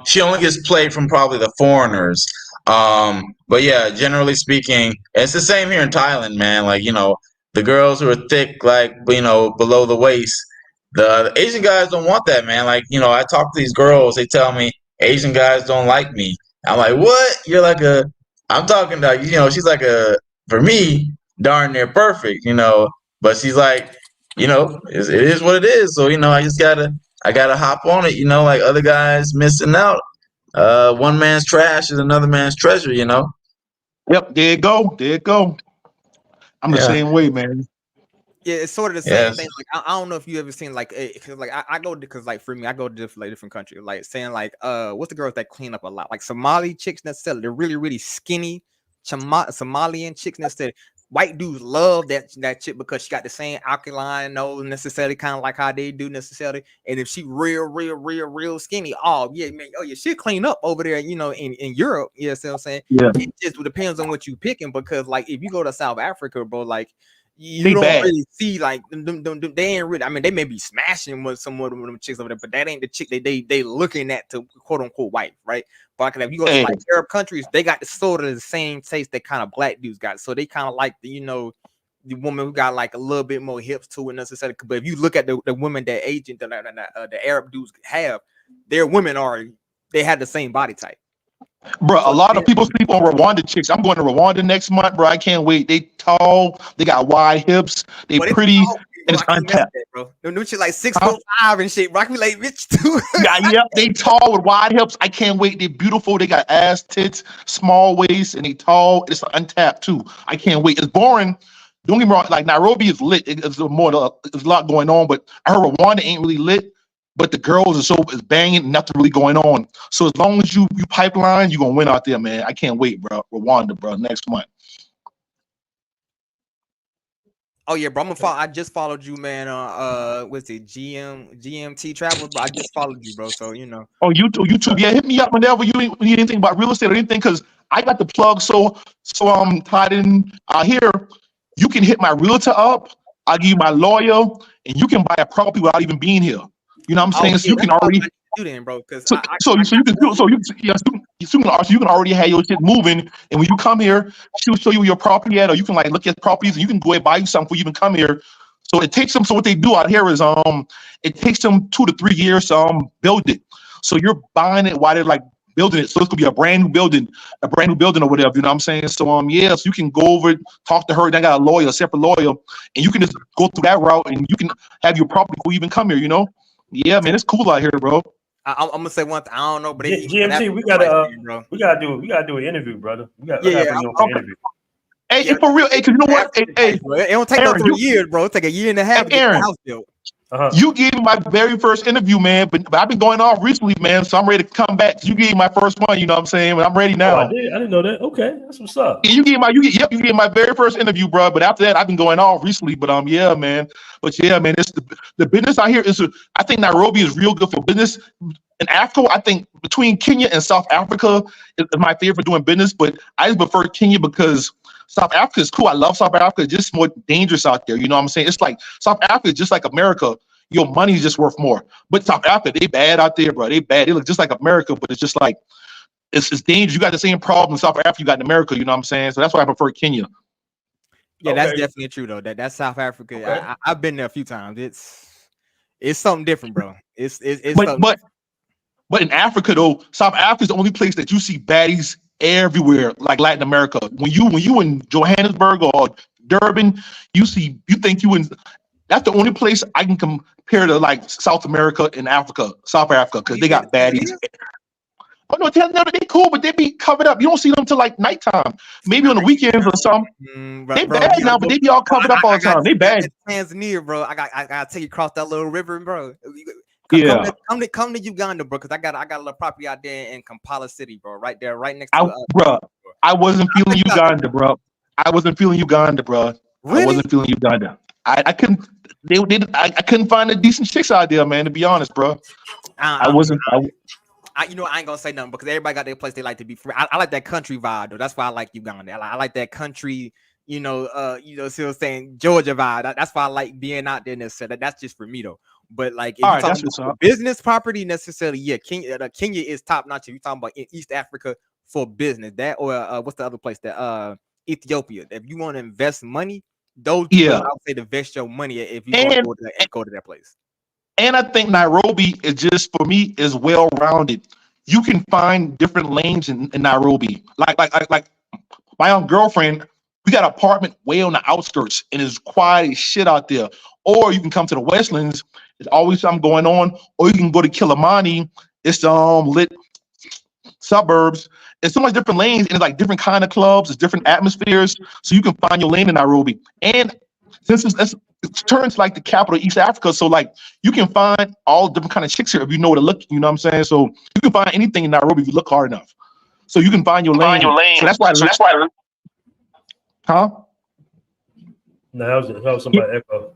She only gets played from probably the foreigners. But yeah, generally speaking, it's the same here in Thailand, man. Like, the girls who are thick, like, below the waist, the Asian guys don't want that, man. Like, I talk to these girls, they tell me Asian guys don't like me. I'm like, what? You're like I'm talking about, she's like for me, darn near perfect, but she's like, it is what it is. So, I gotta hop on it, like other guys missing out. One man's trash is another man's treasure,
Yep, there it go. I'm the same way, man.
Yeah, it's sort of the same thing. Like I don't know if you ever seen like because like I go because like for me I go to different countries. Like saying like what's the girls that clean up a lot? Like Somali chicks necessarily they're really skinny. Somalian chicks necessarily. White dudes love that chick because she got the same alkaline nose necessarily, kind of like how they do necessarily. And if she real skinny, oh yeah, man, oh yeah, she'll clean up over there, in Europe. You know what I'm saying?
Yeah.
It just depends on what you picking because like if you go to South Africa, bro, like you
They
don't
bad.
really see like them, they ain't really. I mean, they may be smashing with some of them chicks over there, but that ain't the chick they looking at to quote unquote wife, right? But if you go to like Arab countries, they got the sort of the same taste that kind of black dudes got. So they kind of like the the woman who got like a little bit more hips to it necessarily. But if you look at the women that the Arab dudes have, their women they have the same body type.
Bro, a
So
lot of people sleep on Rwanda chicks. I'm going to Rwanda next month, bro. I can't wait. They tall, they got wide hips, they
but it's
pretty,
tall,
and
bro.
it's
I can't mess with
untapped.
that, bro. Them new shit like
Huh?
6'5" and shit, bro. I can be like, bitch, too.
Yeah, they tall with wide hips. I can't wait. They're beautiful. They got ass, tits, small waist, and they tall. It's untapped too. I can't wait. It's boring. Don't get me wrong. Like Nairobi is lit. It's more. There's a lot going on, but I heard Rwanda ain't really lit. But the girls is banging. Nothing really going on. So as long as you pipeline, you're gonna win out there, man. I can't wait, bro. Rwanda, bro. Next month.
Oh yeah, bro. I just followed you, man. What's it? GMT Travels. But I just followed you, bro. So you know.
Oh, YouTube. Yeah, hit me up whenever you need anything about real estate or anything, because I got the plug. So I'm tied in here. You can hit my realtor up. I'll give you my lawyer, and you can buy a property without even being here. You know what I'm saying? So
Yeah,
you can
that's what
already
I need to do then, bro. Because
you can already have your shit moving, and when you come here, she'll show you where your property at, or you can like look at properties, and you can go and buy you something before you even come here. So it takes them. So what they do out here is it takes them 2 to 3 years to build it. So you're buying it while they're like building it. So it's gonna be a brand new building or whatever. You know what I'm saying? So yeah, so you can go over it, talk to her. Then got a lawyer, a separate lawyer, and you can just go through that route, and you can have your property before you even come here. You know? Yeah, man, it's cool out here, bro.
I'm gonna say one thing. I don't know, but
GMT, we gotta do an interview, brother. We gotta bring you on for an interview.
Hey, for real, hey, cause you know what? Hey,
bro, it don't take
Aaron,
no 3 years, bro. It take a year and a half to get the house built.
You gave me my very first interview, man, but I've been going off recently, man, so I'm ready to come back. You gave me my first one, you know what I'm saying? But I'm ready now.
Oh, I didn't know that. Okay, that's what's up.
Yeah, you gave my very first interview, bro. But after that, I've been going off recently. But yeah, man. But yeah, man, it's the business out here is. I think Nairobi is real good for business. In Africa, I think between Kenya and South Africa is my favorite for doing business. But I just prefer Kenya because South Africa is cool. I love South Africa. It's just more dangerous out there. You know what I'm saying? It's like South Africa is just like America. Your money is just worth more. But South Africa, they bad out there, bro. They bad. They look just like America, but it's just like it's dangerous. You got the same problem in South Africa you got in America. You know what I'm saying? So that's why I prefer Kenya.
Yeah, that's definitely true though. That's South Africa. Okay. I've been there a few times. It's something different, bro. It's
but in Africa though, South Africa is the only place that you see baddies everywhere, like Latin America. When you in Johannesburg or Durban, you think you in. That's the only place I can compare to like South America and Africa, South Africa, because they got baddies. Oh no, they cool, but they be covered up. You don't see them till like nighttime, maybe on the weekends or something. They bad now, but they be all covered up all the time. They bad.
Tanzania, bro. I gotta take you across that little river, bro. Come to Uganda, bro, because I got a little property out there in Kampala City, bro, right there, right next to.
Bro, I wasn't feeling Uganda, bro. I wasn't feeling Uganda, bro.
Really?
I wasn't feeling Uganda. I couldn't. I couldn't find a decent chicks out there, man. To be honest, bro. I wasn't.
I ain't gonna say nothing because everybody got their place they like to be free. I like that country vibe though. That's why I like Uganda. I like that country, still saying Georgia vibe. That's why I like being out there. That's just for me though. But like, if you're talking about business property necessarily, yeah, Kenya is top notch. If you're talking about in East Africa for business, that or what's the other place that Ethiopia. If you want to invest money, those people, I would say to invest your money if you go to that place.
And I think Nairobi is just, for me, is well-rounded. You can find different lanes in Nairobi. Like my own girlfriend, we got an apartment way on the outskirts, and it's quiet as shit out there. Or you can come to the Westlands. There's always something going on. Or you can go to Kilimani. It's lit suburbs. It's so much different lanes, and it's like different kind of clubs. It's different atmospheres. So you can find your lane in Nairobi. And since it turns like the capital of East Africa, so like you can find all different kind of chicks here if you know where to look. You know what I'm saying? So you can find anything in Nairobi if you look hard enough. So you can find your lane. So that's why. Huh?
No, that was somebody echo.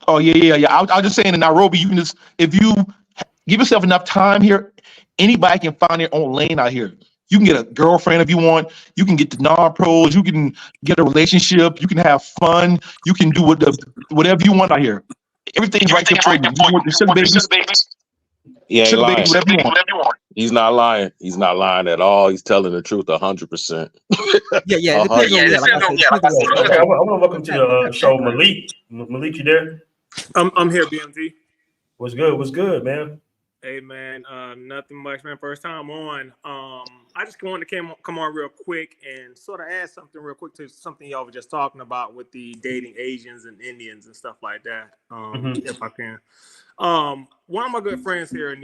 Oh yeah. I was just saying in Nairobi, you can just, if you give yourself enough time here, anybody can find their own lane out here. You can get a girlfriend if you want. You can get the non-pros. You can get a relationship. You can have fun. You can do whatever you want out here. Everything's right there for you. You want the sugar babies?
He ain't lying.
Whatever you want.
He's not lying. He's not lying at all. He's telling the truth 100%.
Yeah.
Okay, I want to welcome to the show, Malik. Malik, you there?
I'm here, BMT.
What's good, man?
Hey man, nothing much, man. First time on. I just wanted to come on real quick and sort of add something real quick to something y'all were just talking about with the dating Asians and Indians and stuff like that. If I can. One of my good friends here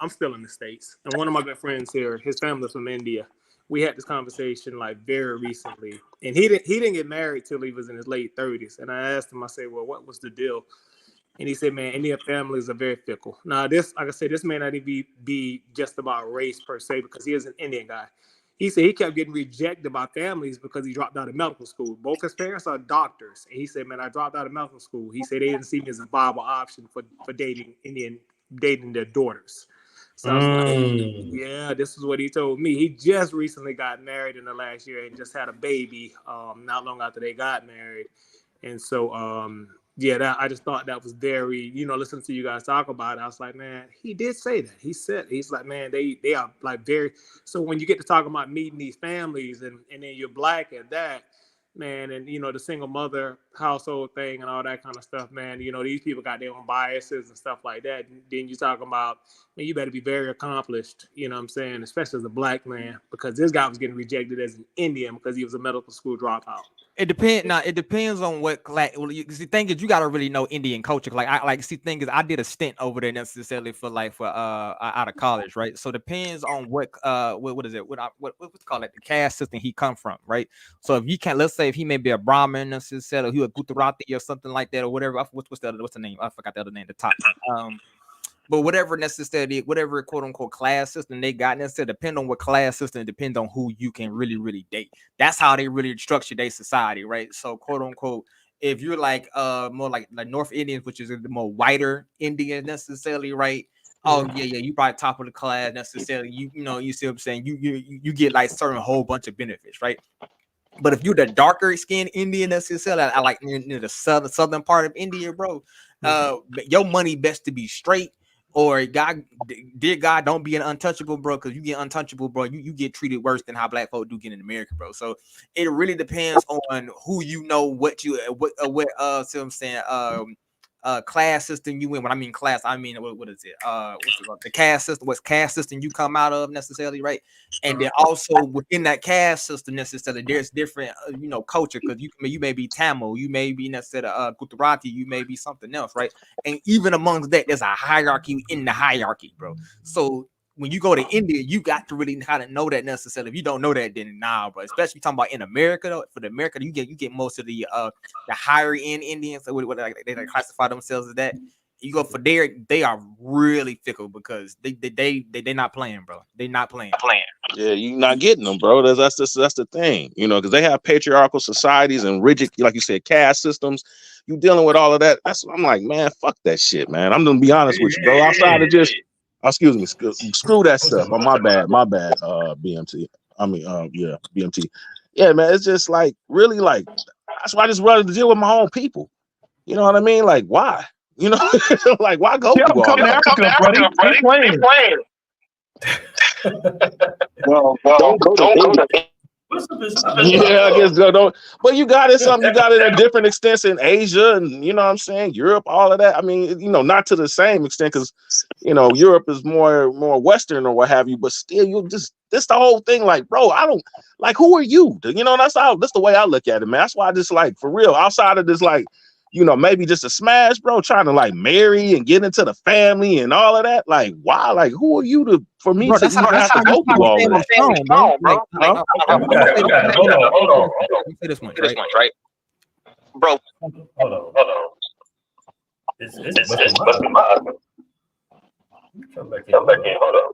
I'm still in the States, and one of my good friends here, his family's from India. We had this conversation like very recently, and he didn't get married till he was in his late 30s. And I asked him, I said, well, what was the deal? And he said, man, Indian families are very fickle. Now, this, like I said, this may not even be just about race per se, because he is an Indian guy. He said he kept getting rejected by families because he dropped out of medical school. Both his parents are doctors. And he said, man, I dropped out of medical school. He said they didn't see me as a viable option for dating their daughters. So I was like, yeah, this is what he told me. He just recently got married in the last year and just had a baby not long after they got married. And so, yeah, I just thought that was very, listening to you guys talk about it, I was like, man, he did say that. He's like, man, they are like very, so when you get to talk about meeting these families and then you're black at that, man, and, the single mother household thing and all that kind of stuff, man, these people got their own biases and stuff like that. And then you're talking about, man, you better be very accomplished, you know what I'm saying, especially as a black man, because this guy was getting rejected as an Indian because he was a medical school dropout.
It depends. Now it depends on what class. Well, the thing is, you got to really know Indian culture. Thing is, I did a stint over there necessarily for out of college, right? So it depends on what is it? What's called the caste system he come from, right? So if you can, let's say if he may be a Brahmin necessarily, or he a Gujarati or something like that, or whatever. What's the name? I forgot the other name. The top. But whatever quote unquote class system they got, necessarily depend on what class system, it depends on who you can really date. That's how they really structure their society, right? So quote unquote, if you're like more like North Indians, which is the more whiter Indian necessarily, right? Oh yeah, you probably top of the class necessarily. You see what I'm saying? You get like certain whole bunch of benefits, right? But if you're the darker skinned Indian necessarily, I like the southern part of India, bro. Your money best to be straight. Or dear God, don't be an untouchable, bro, because you get untouchable, bro. You get treated worse than how black folk do get in America, bro. So it really depends on who see what I'm saying, class system you in. When I mean class, I mean what is it? The caste system, what caste system you come out of necessarily, right? And then also within that caste system necessarily, there's different culture, because you may be Tamil, you may be necessarily Gujarati, you may be something else, right? And even amongst that, there's a hierarchy in the hierarchy, bro. So when you go to India, you got to really kind of know that necessarily. If you don't know that, then nah, bro. Especially talking about in America, though, for the America, you get most of the higher end Indians, so what they classify themselves as that. You go for they are really fickle, because they not playing, bro. They not playing.
Yeah, you're not getting them, bro. That's the thing, because they have patriarchal societies and rigid, like you said, caste systems. You dealing with all of that. I'm like, man, fuck that shit, man. I'm gonna be honest with you, bro. Outside of just, excuse me, screw that stuff. Oh, my bad, BMT. I mean, yeah, BMT. Yeah, man, it's just like really like that's why I just rather deal with my own people. You know what I mean? Like, why? Like, why go through all that?
Come to Africa, buddy. Keep playing.
Well, don't go to
Yeah, I guess don't. But you got it at different extents in Asia and you know what I'm saying, Europe, all of that. I mean, not to the same extent, because Europe is more Western or what have you. But still, this the whole thing. Like, bro, I don't like. Who are you? That's the way I look at it, man. That's why I just like, for real. Outside of this, like, maybe just a smash, bro, trying to like marry and get into the family and all of that. Like, why? Like, who are you to for me to even have to go through all of that?
Hold on. Say this one, right?
Bro. Hold on. It's busting my husband. Come back in. Hold on.